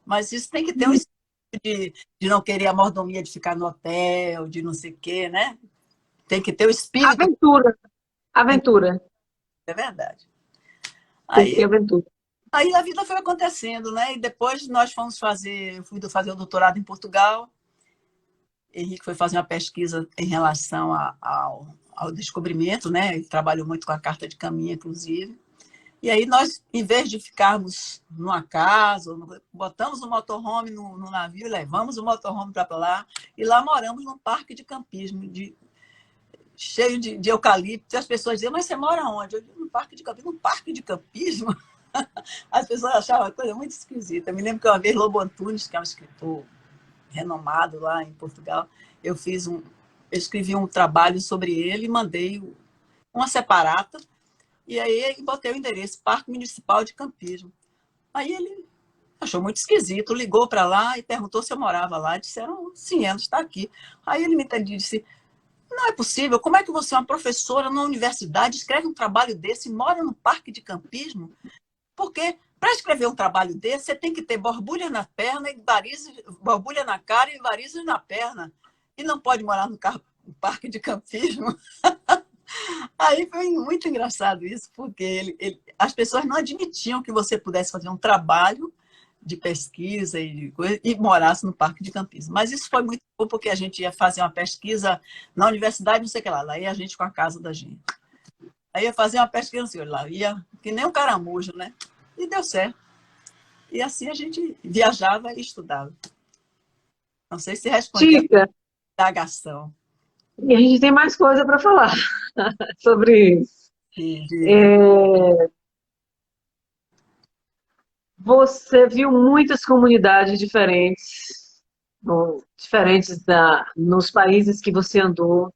Mas isso tem que ter um espírito de não querer a mordomia de ficar no hotel, de não sei o quê, né? Tem que ter o espírito. Aventura. É verdade. Tem que ter aventura. Aí a vida foi acontecendo, né? E depois nós fui fazer o doutorado em Portugal. Henrique foi fazer uma pesquisa em relação ao descobrimento, né? Ele trabalhou muito com a carta de caminho, inclusive. E aí nós, em vez de ficarmos numa casa, botamos o motorhome no navio, levamos o motorhome para lá, e lá moramos num parque de campismo, cheio de eucalipto. E as pessoas diziam, mas você mora onde? Eu digo, no parque de campismo. No parque de campismo? As pessoas achavam uma coisa muito esquisita. Eu me lembro que uma vez Lobo Antunes, que é um escritor renomado lá em Portugal, eu escrevi um trabalho sobre ele, mandei uma separata, e aí botei o endereço, Parque Municipal de Campismo. Aí ele achou muito esquisito, ligou para lá e perguntou se eu morava lá. Disseram, sim, ela está aqui. Aí ele me entendeu e disse, não é possível, como é que você é uma professora na universidade, escreve um trabalho desse e mora no Parque de Campismo? Porque para escrever um trabalho desse, você tem que ter borbulha na perna, borbulha na cara e varizes na perna. E não pode morar no parque de campismo. Aí foi muito engraçado isso, porque as pessoas não admitiam que você pudesse fazer um trabalho de pesquisa e morasse no parque de campismo. Mas isso foi muito bom, porque a gente ia fazer uma pesquisa na universidade, não sei o que lá. Lá ia a gente com a casa da gente. Aí ia fazer uma pesquisa, assim, lá ia que nem um caramujo, né? E deu certo. E assim a gente viajava e estudava. Não sei se respondeu a indagação. E a gente tem mais coisa para falar sobre isso. Você viu muitas comunidades diferentes nos países que você andou.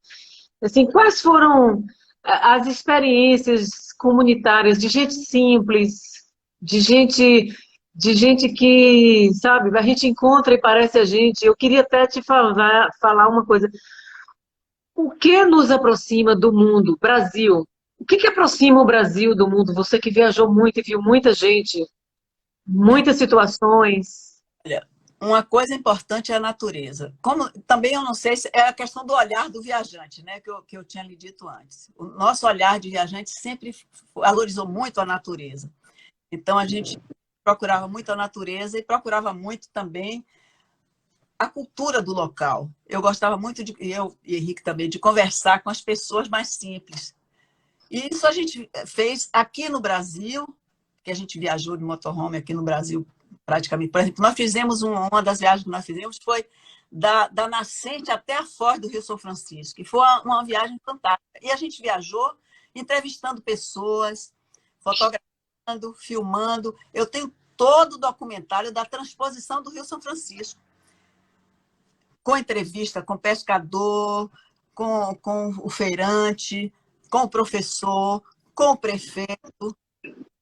Assim, quais foram as experiências comunitárias de gente simples, de gente, de gente que, sabe, a gente encontra e parece a gente. Eu queria até te falar uma coisa. O que nos aproxima do mundo, Brasil? O que aproxima o Brasil do mundo? Você que viajou muito e viu muita gente, muitas situações. Olha, uma coisa importante é a natureza. Como também eu não sei se é a questão do olhar do viajante, né, que eu tinha lhe dito antes. O nosso olhar de viajante sempre valorizou muito a natureza. Então a gente procurava muito a natureza e procurava muito também a cultura do local. Eu gostava muito de, eu e Henrique também, de conversar com as pessoas mais simples. E isso a gente fez aqui no Brasil, que a gente viajou de motorhome aqui no Brasil praticamente. Por exemplo, nós fizemos uma das viagens que nós fizemos foi da nascente até a foz do Rio São Francisco, que foi uma viagem fantástica. E a gente viajou entrevistando pessoas, fotografando, filmando. Eu tenho todo o documentário da transposição do Rio São Francisco, com entrevista com o pescador, com o feirante, com o professor, com o prefeito.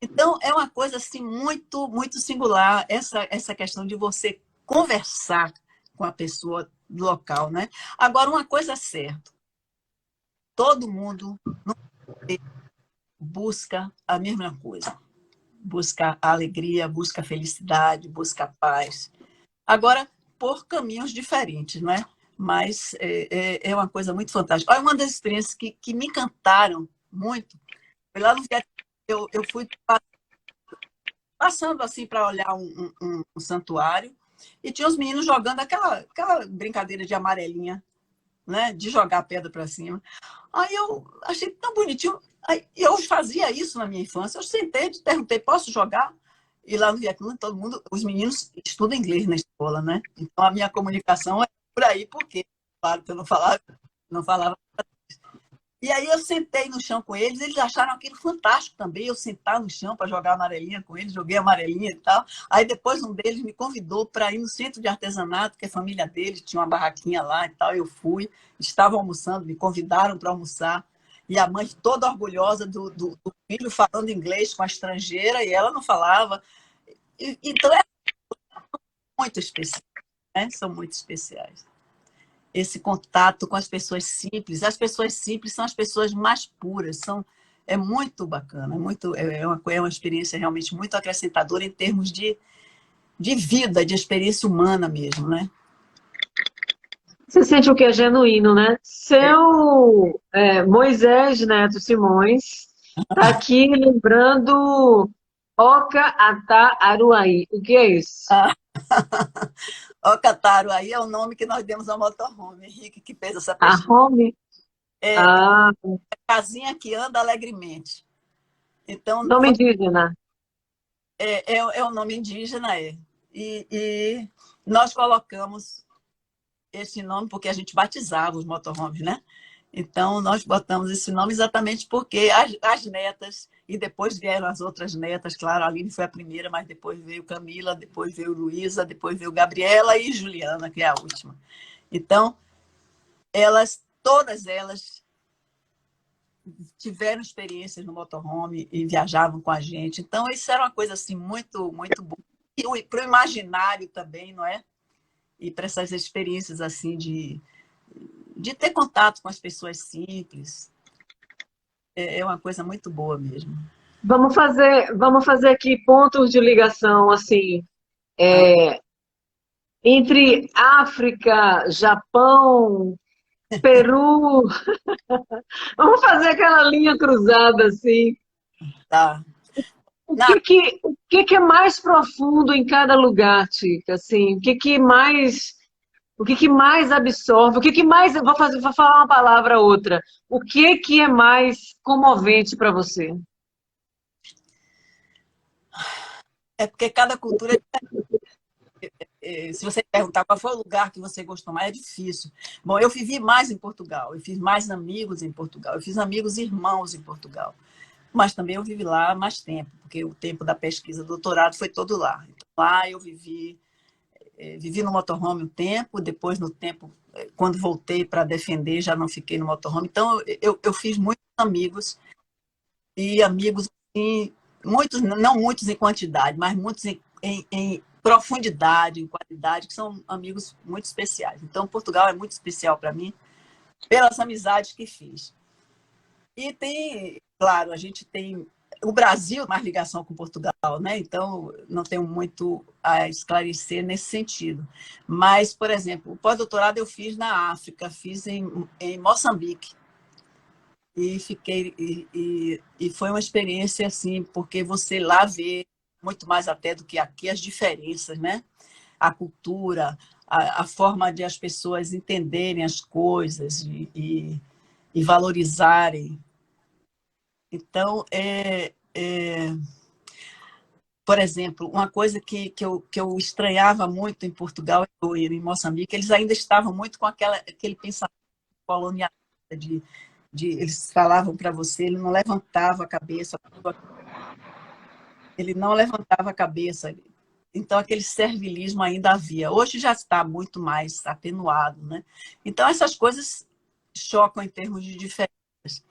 Então, é uma coisa assim, muito, muito singular, essa questão de você conversar com a pessoa do local, né? Agora, uma coisa é certa, todo mundo busca a mesma coisa. Busca a alegria, busca a felicidade, busca a paz. Agora, por caminhos diferentes, não é? Mas é uma coisa muito fantástica. Olha, uma das experiências que me encantaram muito foi lá no Vietnã. Eu fui passando assim para olhar um santuário e tinha os meninos jogando aquela brincadeira de amarelinha, né? De jogar a pedra para cima. Aí eu achei tão bonitinho. Aí, eu fazia isso na minha infância. Eu sentei e perguntei, posso jogar? E lá no Vietnã, todo mundo, os meninos estudam inglês na escola, né? Então a minha comunicação é por aí, porque, claro, que eu não falava. E aí eu sentei no chão com eles acharam aquilo fantástico também, eu sentar no chão para jogar amarelinha com eles, joguei amarelinha e tal. Aí depois um deles me convidou para ir no centro de artesanato, que a família deles tinha uma barraquinha lá e tal, eu fui, estava almoçando, me convidaram para almoçar, e a mãe toda orgulhosa do filho falando inglês com a estrangeira, e ela não falava. Então é muito especial, né? São muito especiais. Esse contato com as pessoas simples são as pessoas mais puras, é muito bacana, é uma experiência realmente muito acrescentadora em termos de vida, de experiência humana mesmo, né? Você sente o que é genuíno, né? Seu Moisés Neto Simões está aqui lembrando Oca Atá Aruaí. O que é isso? Ocataro aí é o nome que nós demos ao motorhome, Henrique, que fez essa A pesquisa. home? É Ah, casinha que anda alegremente. Então, nome indígena. é o nome indígena, E nós colocamos esse nome porque a gente batizava os motorhomes, né? Então, nós botamos esse nome exatamente porque as netas, e depois vieram as outras netas, claro, a Aline foi a primeira, mas depois veio Camila, depois veio Luísa, depois veio Gabriela e Juliana, que é a última. Então, todas elas tiveram experiências no motorhome e viajavam com a gente. Então, isso era uma coisa assim muito, muito boa. E para o imaginário também, não é? E para essas experiências assim de ter contato com as pessoas simples. É uma coisa muito boa mesmo. Vamos fazer aqui pontos de ligação, assim, entre África, Japão, Peru. Vamos fazer aquela linha cruzada, assim. Tá. O que é mais profundo em cada lugar, Tica? Assim, o que que mais absorve? O que que mais, vou falar uma palavra outra. O que é mais comovente para você? É porque cada cultura se você perguntar qual foi o lugar que você gostou mais, é difícil. Bom, eu vivi mais em Portugal, eu fiz mais amigos em Portugal, eu fiz amigos irmãos em Portugal. Mas também eu vivi lá mais tempo, porque o tempo da pesquisa, do doutorado foi todo lá. Então, lá eu vivi vivi no motorhome um tempo, depois no tempo, quando voltei para defender, já não fiquei no motorhome. Então, eu fiz muitos amigos, e amigos, assim, muitos, não muitos em quantidade, mas muitos em profundidade, em qualidade, que são amigos muito especiais. Então, Portugal é muito especial para mim, pelas amizades que fiz. E tem, claro, a gente tem o Brasil mais ligação com Portugal, né? Então não tenho muito a esclarecer nesse sentido. Mas, por exemplo, o pós-doutorado eu fiz na África, fiz em Moçambique. E fiquei e foi uma experiência assim, porque você lá vê muito mais até do que aqui as diferenças, né? A cultura, a forma de as pessoas entenderem as coisas e valorizarem. Então, por exemplo, uma coisa que eu estranhava muito em Portugal e em Moçambique, eles ainda estavam muito com aquele pensamento colonialista eles falavam para você, ele não levantava a cabeça, ele não levantava a cabeça. Então, aquele servilismo ainda havia. Hoje já está muito mais atenuado, né? Então, essas coisas chocam em termos de diferenças.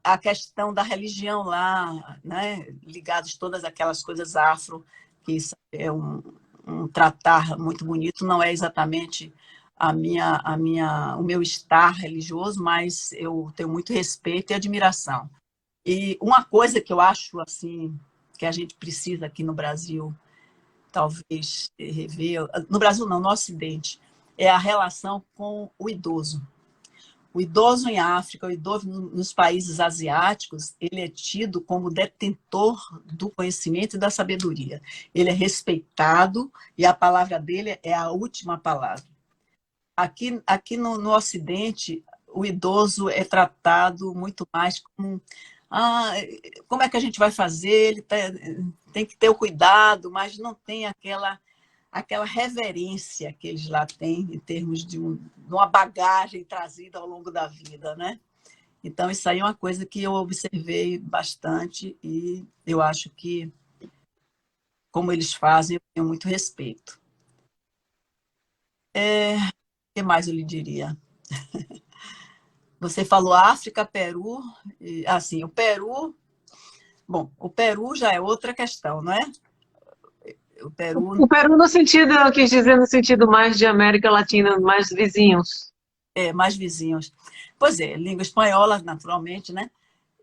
A questão da religião lá, né? Ligados todas aquelas coisas afro, que isso é um tratar muito bonito, não é exatamente o meu estar religioso, mas eu tenho muito respeito e admiração. E uma coisa que eu acho assim que a gente precisa aqui no Brasil, talvez rever, no Brasil não, no Ocidente, é a relação com o idoso. O idoso em África, o idoso nos países asiáticos, ele é tido como detentor do conhecimento e da sabedoria. Ele é respeitado e a palavra dele é a última palavra. Aqui no Ocidente, o idoso é tratado muito mais como como é que a gente vai fazer? Ele tem que ter o cuidado, mas não tem aquela reverência que eles lá têm em termos de uma bagagem trazida ao longo da vida, né? Então, isso aí é uma coisa que eu observei bastante e eu acho que, como eles fazem, eu tenho muito respeito. O que mais eu lhe diria? Você falou África, Peru, assim, o Peru... Bom, o Peru já é outra questão, não é? O Peru no sentido, eu quis dizer no sentido mais de América Latina, mais vizinhos. Mais vizinhos. Pois é, língua espanhola, naturalmente, né?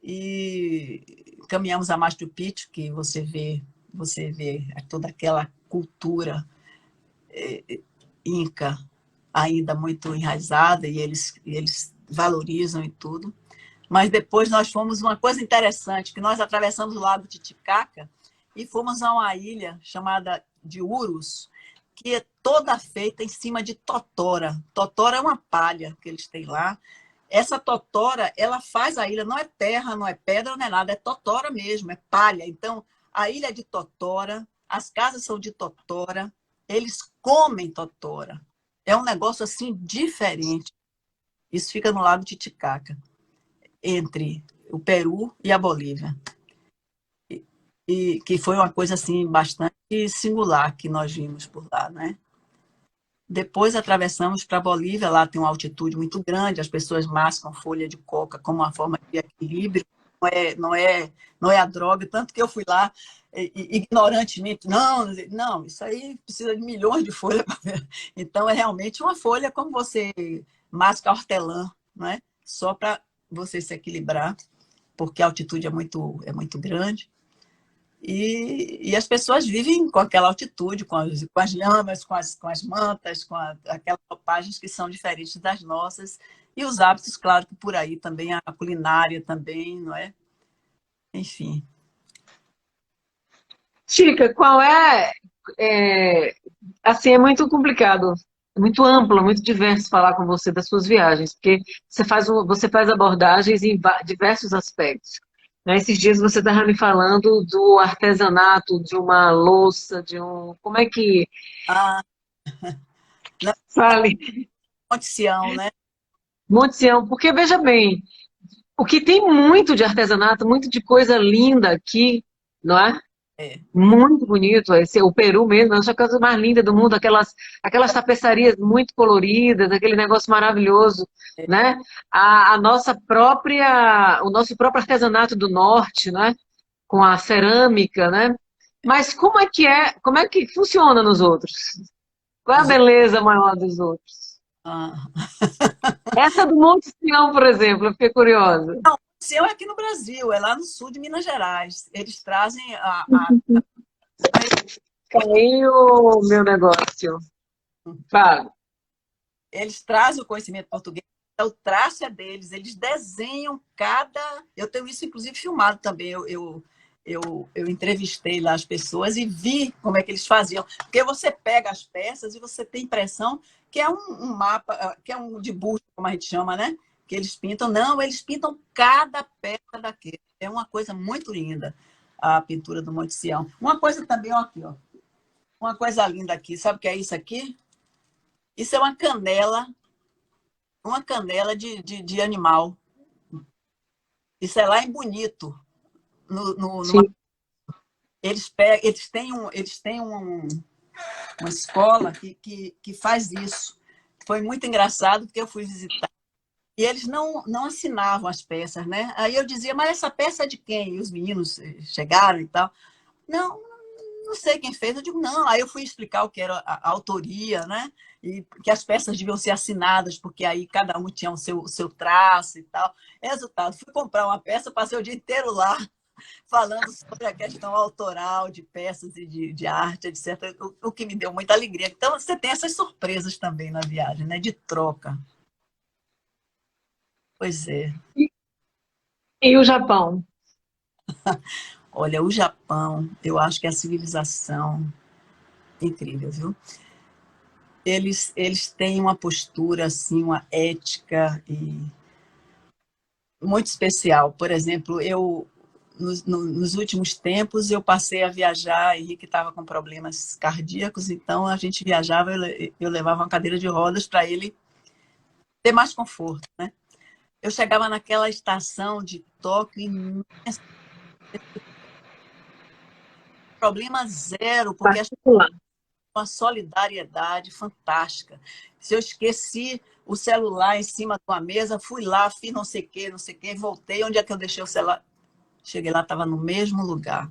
E caminhamos a Machu Picchu, que você vê toda aquela cultura inca ainda muito enraizada e eles valorizam e tudo. Mas depois nós fomos, uma coisa interessante, que nós atravessamos o Lago Titicaca e fomos a uma ilha chamada de Urus, que é toda feita em cima de totora. Totora é uma palha que eles têm lá. Essa totora, ela faz a ilha, não é terra, não é pedra, não é nada, é totora mesmo, é palha. Então, a ilha é de totora, as casas são de totora, eles comem totora. É um negócio assim diferente. Isso fica no Lago Titicaca, entre o Peru e a Bolívia. E que foi uma coisa assim bastante singular que nós vimos por lá, né? Depois atravessamos para a Bolívia, lá tem uma altitude muito grande, as pessoas mascam folha de coca como uma forma de equilíbrio, não é a droga, tanto que eu fui lá ignorantemente, não, isso aí precisa de milhões de folhas. Então é realmente uma folha como você masca hortelã, né? Só para você se equilibrar, porque a altitude é muito grande. E as pessoas vivem com aquela altitude, com as lhamas, com as mantas, com aquelas roupagens que são diferentes das nossas. E os hábitos, claro, que por aí também, a culinária também, não é? Enfim. Chica, qual assim, é muito complicado, é muito amplo, muito diverso falar com você das suas viagens, porque você faz abordagens em diversos aspectos. Né? Esses dias você estava me falando do artesanato, de uma louça, como é que... Fale. Monte Sião, né? Monte Sião, porque veja bem, o que tem muito de artesanato, muito de coisa linda aqui, não é? É. Muito bonito, o Peru mesmo, eu acho a coisa mais linda do mundo, aquelas tapeçarias muito coloridas, aquele negócio maravilhoso, né? A nossa própria, o nosso próprio artesanato do norte, né? Com a cerâmica, né? Mas como é que funciona nos outros? Qual é a Os- beleza maior dos outros? ah, Essa do Monte Sião, por exemplo, eu fiquei curiosa. Seu é aqui no Brasil, é lá no sul de Minas Gerais. Eles trazem a- Caiu o meu negócio. Fala. eles trazem o conhecimento português, o traço é deles, eles desenham cada. Eu tenho isso, inclusive, filmado também. Eu entrevistei lá as pessoas e vi como é que eles faziam. Porque você pega as peças e você tem a impressão que é um mapa, que é um de busto, como a gente chama, né? Que eles pintam. Não, eles pintam cada peça daquele. É uma coisa muito linda a pintura do Monte Sião. Uma coisa também, ó, aqui, ó. Uma coisa linda aqui. Sabe o que é isso aqui? Isso é uma canela de animal. Isso é lá em Bonito. Sim. Eles têm uma escola que faz isso. Foi muito engraçado, porque eu fui visitar. E eles não assinavam as peças, né? Aí eu dizia, mas essa peça é de quem? E os meninos chegaram e tal. Não, não sei quem fez. Eu digo, não. Aí eu fui explicar o que era a autoria, né? E que as peças deviam ser assinadas, porque aí cada um tinha o seu traço e tal. Resultado, fui comprar uma peça, passei o dia inteiro lá, falando sobre a questão autoral de peças e de arte, etc. O que me deu muita alegria. Então, você tem essas surpresas também na viagem, né? De troca. Pois é. E o Japão? Olha, o Japão, eu acho que é a civilização incrível, viu? Eles têm uma postura, assim, uma ética e muito especial. Por exemplo, nos últimos tempos, eu passei a viajar, Henrique estava com problemas cardíacos, então a gente viajava, eu levava uma cadeira de rodas para ele ter mais conforto, né? Eu chegava naquela estação de Tóquio imensa, problema zero, porque as Particular. uma solidariedade fantástica. Se eu esqueci o celular em cima de uma mesa, fui lá, fiz não sei o quê, voltei. Onde é que eu deixei o celular? Cheguei lá, estava no mesmo lugar.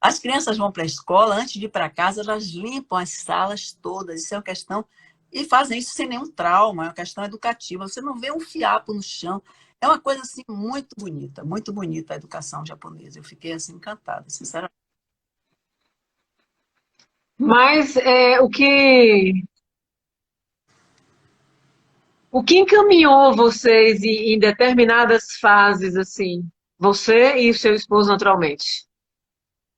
As crianças vão para a escola, antes de ir para casa, elas limpam as salas todas. Isso é uma questão. E fazem isso sem nenhum trauma, é uma questão educativa. Você não vê um fiapo no chão. É uma coisa assim muito bonita a educação japonesa. Eu fiquei assim encantada, sinceramente. Mas o que encaminhou vocês em determinadas fases, assim, você e o seu esposo, naturalmente?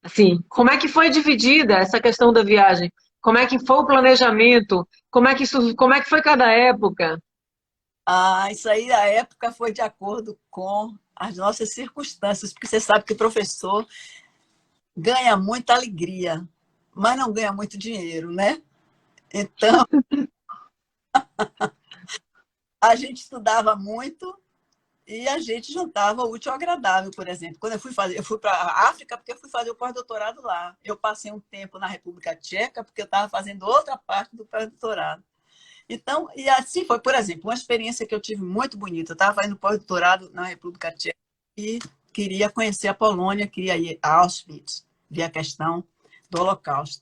Assim, como é que foi dividida essa questão da viagem? Como é que foi o planejamento? Como é que foi cada época? Ah, isso aí, a época foi de acordo com as nossas circunstâncias, porque você sabe que o professor ganha muita alegria, mas não ganha muito dinheiro, né? Então, a gente estudava muito e a gente juntava o útil ao agradável, por exemplo. Quando eu fui para a África porque eu fui fazer o pós-doutorado lá. Eu passei um tempo na República Tcheca porque eu estava fazendo outra parte do pós-doutorado. Então, e assim foi, por exemplo, uma experiência que eu tive muito bonita. Eu estava fazendo pós-doutorado na República Tcheca e queria conhecer a Polônia, queria ir a Auschwitz, ver a questão do Holocausto.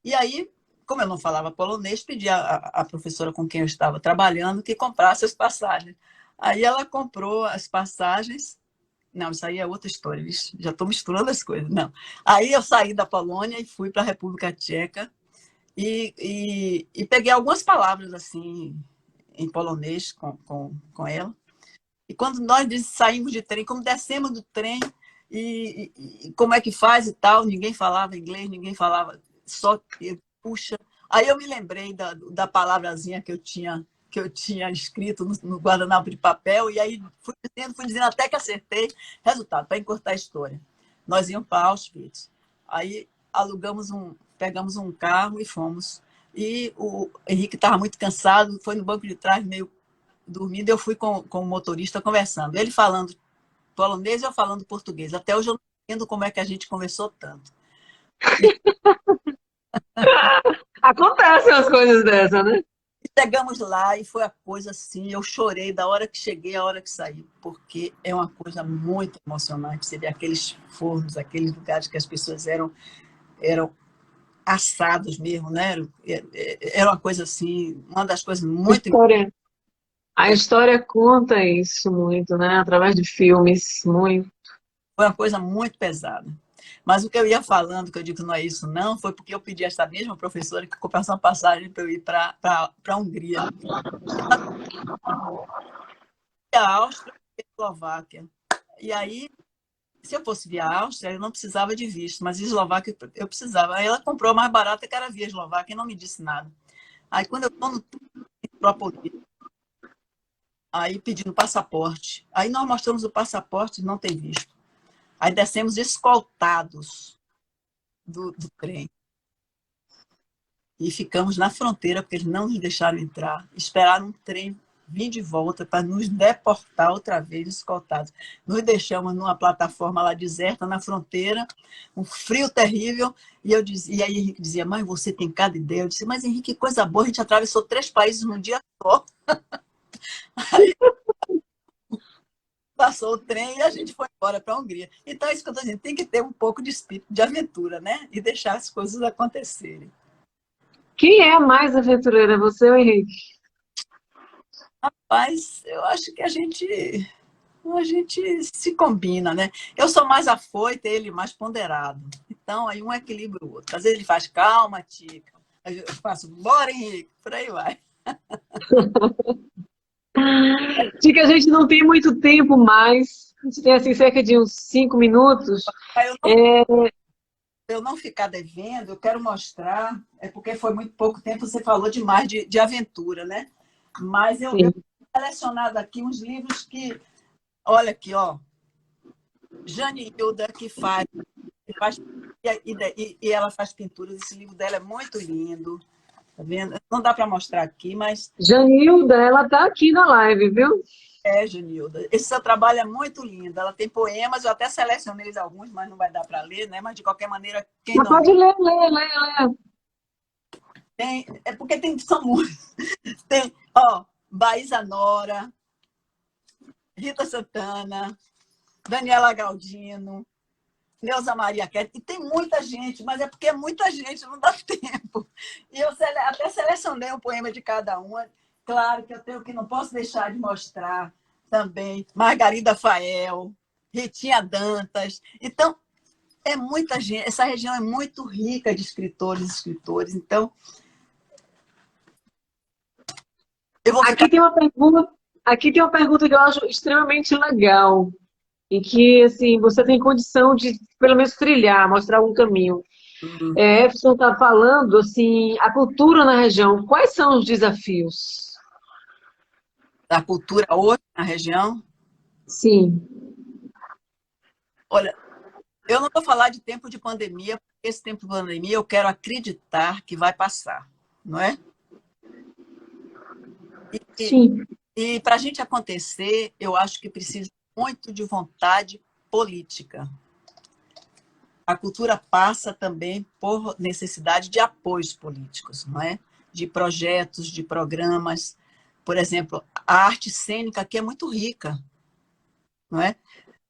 E aí, como eu não falava polonês, pedi à professora com quem eu estava trabalhando que comprasse as passagens. Aí ela comprou as passagens. Não, isso aí é outra história, já estou misturando as coisas. Não. Aí eu saí da Polônia e fui para a República Tcheca e peguei algumas palavras assim em polonês com ela. E quando nós saímos de trem, como descemos do trem, e como é que faz e tal, ninguém falava inglês, ninguém falava, só puxa. Aí eu me lembrei da palavrazinha que eu tinha escrito no guardanapo de papel, e aí fui dizendo até que acertei. Resultado, para encurtar a história. Nós íamos para Auschwitz. Aí pegamos um carro e fomos. E o Henrique estava muito cansado, foi no banco de trás, meio dormindo, eu fui com o motorista conversando. Ele falando polonês e eu falando português. Até hoje eu não entendo como é que a gente conversou tanto. Acontecem as coisas dessa, né? Chegamos lá e foi a coisa assim, eu chorei da hora que cheguei à hora que saí, porque é uma coisa muito emocionante. Você vê aqueles fornos, aqueles lugares que as pessoas eram assados mesmo, né? Era uma coisa assim, uma das coisas muito História. A história conta isso muito, né? Através de filmes, muito. foi uma coisa muito pesada. Mas o que eu ia falando, que eu digo que não é isso não, foi porque eu pedi a essa mesma professora que comprasse uma passagem para eu ir para a Hungria. E a Áustria e a Eslováquia. E aí, se eu fosse via Áustria, eu não precisava de visto, mas Eslováquia eu precisava. Aí ela comprou mais barata que era via Eslováquia e não me disse nada. Aí quando eu estou no Petrópolis, aí pedindo passaporte. Aí nós mostramos o passaporte e não tem visto. Aí descemos escoltados do trem. E ficamos na fronteira, porque eles não nos deixaram entrar. Esperaram um trem vir de volta para nos deportar outra vez, escoltados. Nos deixamos numa plataforma lá deserta, na fronteira, um frio terrível. E aí Henrique dizia, mãe, você tem cada ideia. Eu disse, mas Henrique, que coisa boa, a gente atravessou 3 países num dia só. Aí passou o trem e a gente foi embora para a Hungria. Então é isso que eu estou dizendo, tem que ter um pouco de espírito de aventura, né? E deixar as coisas acontecerem. Quem é mais aventureira, você ou Henrique? Mas eu acho que a gente se combina, né? Eu sou mais afoita, ele mais ponderado. Então, aí um equilibra o outro. Às vezes ele faz calma, tica. Aí eu faço, bora, Henrique, por aí vai. De que a gente não tem muito tempo mais. A gente tem assim cerca de uns 5 minutos. Aí eu não, É, eu não ficar devendo, eu quero mostrar, é porque foi muito pouco tempo, você falou demais de aventura, né? Mas eu sim. selecionado aqui uns livros que, olha aqui, ó, Jane Hilda, que faz e ela faz pinturas, esse livro dela é muito lindo. Tá vendo? Não dá para mostrar aqui, mas Janilda, ela tá aqui na live, viu? é, Genilda. Esse seu trabalho é muito lindo. Ela tem poemas, eu até selecionei alguns, mas não vai dar para ler, né? Mas, de qualquer maneira, quem Mas não pode ler, ler, ler, ler. tem... É porque são muitos. Tem, ó, Baísa Nora, Rita Santana, Daniela Galdino, Neuza Maria Quete, e tem muita gente, mas é porque é muita gente, não dá tempo. E eu até selecionei um poema de cada uma. Claro que eu tenho que não posso deixar de mostrar também Margarida Fael, Ritinha Dantas. Então, é muita gente, essa região é muito rica de escritores e escritores. Então, eu vou ficar. Aqui tem uma pergunta que eu acho extremamente legal e que, assim, você tem condição de, pelo menos, trilhar, mostrar um caminho. Efson está falando, assim, a cultura na região, quais são os desafios? Da cultura hoje na região. Sim, Olha, eu não vou falar de tempo de pandemia, porque esse tempo de pandemia eu quero acreditar que vai passar, não é? E, sim. e para a gente acontecer, eu acho que precisa muito de vontade política. A cultura passa também por necessidade de apoios políticos, não é? De projetos, de programas. Por exemplo, a arte cênica aqui é muito rica, não é?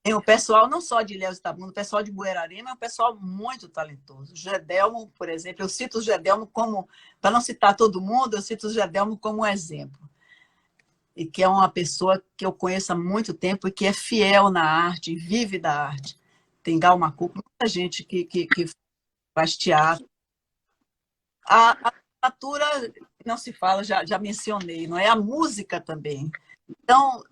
Tem o pessoal, não só de Ilhéus e Itabuna, o pessoal de Buerarema é um pessoal muito talentoso. O Gedelmo, por exemplo, eu cito o Gedelmo como, para não citar todo mundo, eu cito o Gedelmo como um exemplo. E que é uma pessoa que eu conheço há muito tempo e que é fiel na arte, vive da arte. Tem Galma Cuco, muita gente que faz teatro. A literatura, não se fala, já mencionei, não é? A música também. Então,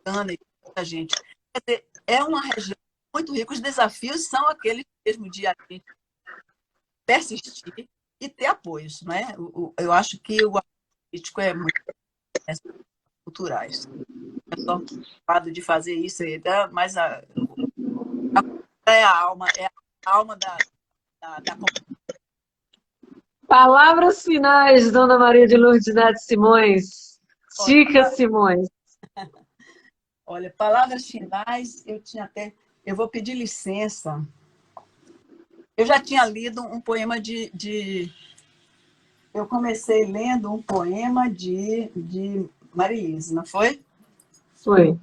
Ana e muita gente. Quer dizer, é uma região muito rica. Os desafios são aqueles mesmo de a gente persistir e ter apoios, não é? Eu acho que o político é muito culturais. É só lado de fazer isso, mas é a alma da Palavras finais, Dona Maria de Lourdes Neto Simões. Chica Simões. Olha, palavras finais, eu vou pedir licença. Eu já tinha lido um poema eu comecei lendo um poema de Maria-Elisa, não foi? Foi.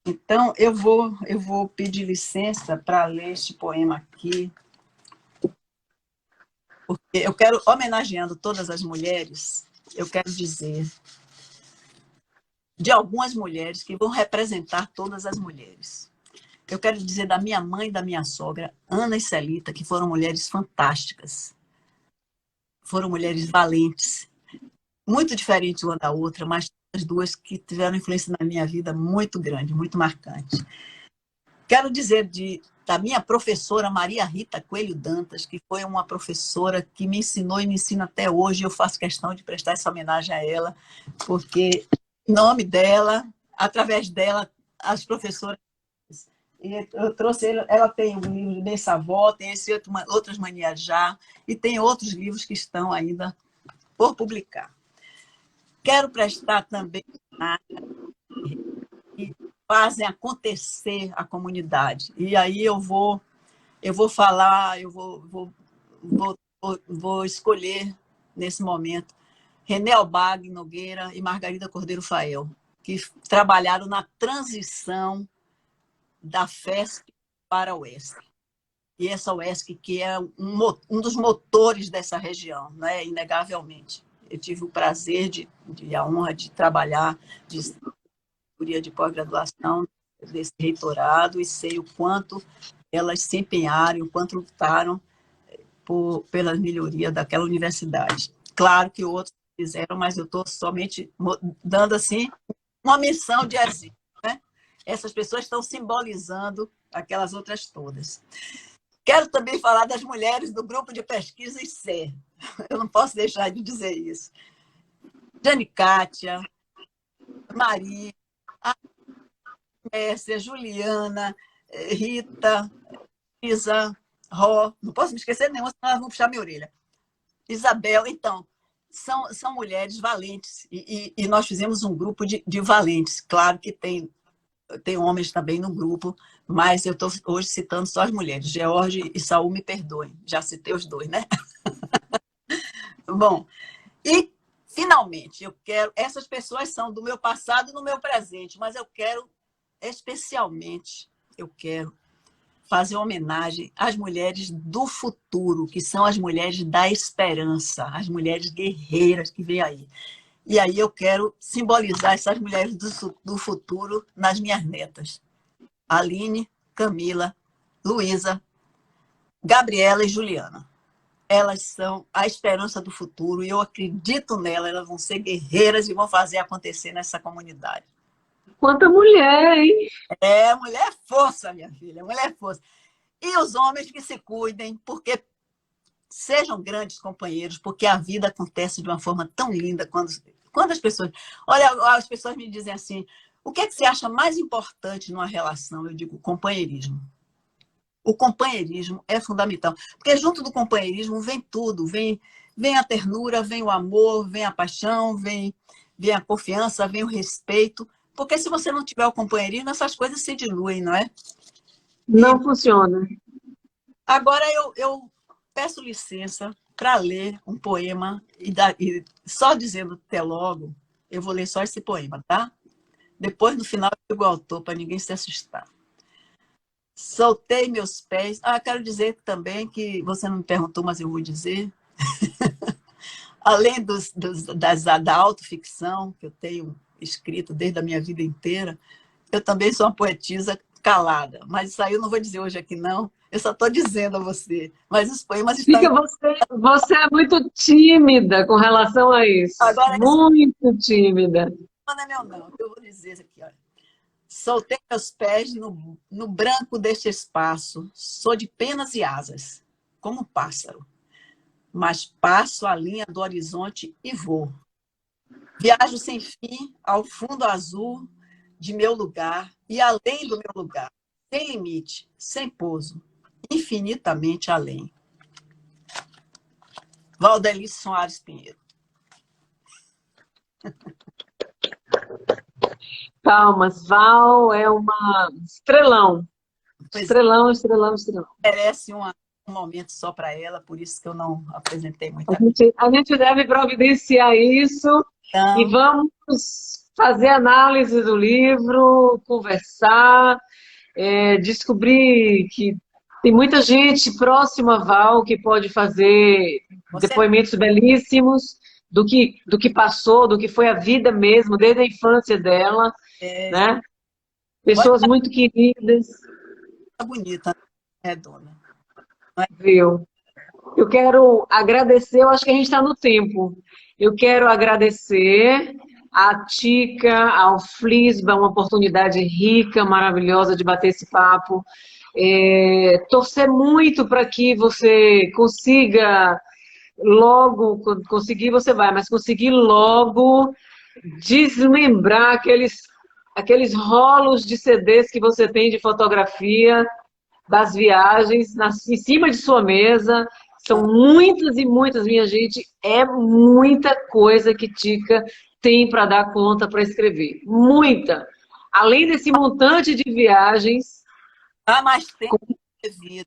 Então, eu vou pedir licença para ler este poema aqui, porque eu quero, homenageando todas as mulheres, eu quero dizer de algumas mulheres que vão representar todas as mulheres. Eu quero dizer da minha mãe e da minha sogra, Ana e Celita, que foram mulheres fantásticas, foram mulheres valentes, muito diferentes uma da outra, mas as duas que tiveram influência na minha vida muito grande, muito marcante. Quero dizer da minha professora Maria Rita Coelho Dantas, que foi uma professora que me ensinou e me ensina até hoje. Eu faço questão de prestar essa homenagem a ela, porque em nome dela, através dela, as professoras... E eu trouxe, ela tem um livro de Bessavó, tem outras manias já, e tem outros livros que estão ainda por publicar. Quero prestar também que fazem acontecer a comunidade. E aí eu vou falar, vou escolher nesse momento René Albag Nogueira e Margarida Cordeiro Fael, que trabalharam na transição da FESP para a UESC. E essa UESC que é um dos motores dessa região, né? Inegavelmente. Eu tive o prazer e a honra de trabalhar de de pós-graduação desse reitorado e sei o quanto elas se empenharam, o quanto lutaram pela melhoria daquela universidade. Claro que outros fizeram, mas eu estou somente dando assim uma missão de exemplo, né? Essas pessoas estão simbolizando aquelas outras todas. Quero também falar das mulheres do grupo de pesquisa ICE. Eu não posso deixar de dizer isso. Jane Kátia, Maria, Mércia, Juliana, Rita, Isa, Ró, não posso me esquecer de nenhuma, senão elas vão puxar minha orelha. Isabel, então, são mulheres valentes, e nós fizemos um grupo de valentes. Claro que tem homens também no grupo, mas eu estou hoje citando só as mulheres. George e Saul me perdoem, já citei os dois, né? Bom, e finalmente, essas pessoas são do meu passado e do meu presente, mas eu quero fazer homenagem às mulheres do futuro, que são as mulheres da esperança, as mulheres guerreiras que vêm aí. E aí eu quero simbolizar essas mulheres do futuro nas minhas netas. Aline, Camila, Luísa, Gabriela e Juliana. Elas são a esperança do futuro e eu acredito nelas, elas vão ser guerreiras e vão fazer acontecer nessa comunidade. Quanta mulher, hein? Mulher é força, minha filha, mulher é força. E os homens que se cuidem, porque sejam grandes companheiros, porque a vida acontece de uma forma tão linda quando as pessoas... Olha, as pessoas me dizem assim, o que é que você acha mais importante numa relação? Eu digo, companheirismo. O companheirismo é fundamental, porque junto do companheirismo vem tudo, vem a ternura, vem o amor, vem a paixão, vem a confiança, vem o respeito, porque se você não tiver o companheirismo, essas coisas se diluem, não é? Não funciona. Agora eu peço licença para ler um poema, e só dizendo até logo, eu vou ler só esse poema, tá? Depois, no final, eu digo o autor, para ninguém se assustar. Soltei meus pés. Quero dizer também que você não me perguntou, mas eu vou dizer. Além da autoficção que eu tenho escrito desde a minha vida inteira, eu também sou uma poetisa calada. Mas isso aí eu não vou dizer hoje aqui, não. Eu só estou dizendo a você. Mas os poemas estão... Você é muito tímida com relação a isso. Agora, muito tímida. Não é meu, não. Eu vou dizer aqui, olha. Soltei meus pés no branco deste espaço, sou de penas e asas, como um pássaro, mas passo a linha do horizonte e vou. Viajo sem fim ao fundo azul de meu lugar e além do meu lugar, sem limite, sem pouso, infinitamente além. Valdelice Soares Pinheiro. Palmas. Val é uma estrelão. Pois Estrelão. merece uma um momento só para ela, por isso que eu não apresentei A muita coisa. gente, a gente deve providenciar isso e Então, vamos fazer análise do livro, conversar, descobrir que tem muita gente próxima a Val que pode fazer você depoimentos belíssimos do que passou, do que foi a vida mesmo, desde a infância dela, é né? olha, Pessoas muito queridas, tá bonita, né, dona? viu? Eu quero agradecer, eu acho que a gente está no tempo. Eu quero agradecer à Tica, ao Flisba, uma oportunidade rica, maravilhosa de bater esse papo. Torcer muito para que você consiga logo, quando conseguir você vai, mas conseguir logo desmembrar aqueles rolos de CDs que você tem de fotografia das viagens em cima de sua mesa. São muitas e muitas, minha gente, é muita coisa que Tica tem para dar conta para escrever. Muita. Além desse montante de viagens. Há mais tempo de vida.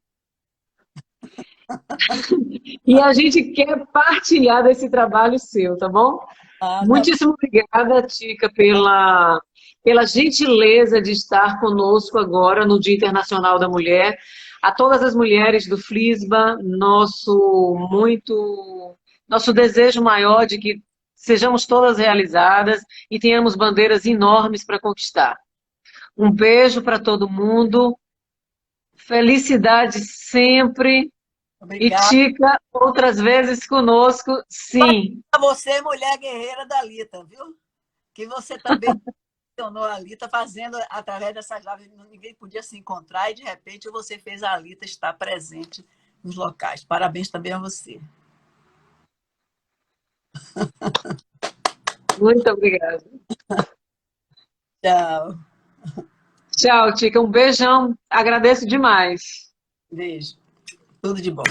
E a gente quer partilhar desse trabalho seu, tá bom? Ah, tá Muitíssimo obrigada, Tica, pela gentileza de estar conosco agora no Dia Internacional da Mulher. A todas as mulheres do Flisba, nosso desejo maior de que sejamos todas realizadas e tenhamos bandeiras enormes para conquistar. Um beijo para todo mundo, felicidade sempre. E obrigada. Tica, outras vezes conosco, sim. A você, mulher guerreira da Lita, viu? Que você também mencionou a Lita fazendo, através dessas lives, ninguém podia se encontrar e, de repente, você fez a Lita estar presente nos locais. Parabéns também a você. Muito obrigada. Tchau. Tchau, Tica. Um beijão. Agradeço demais. Beijo. Tudo de bom.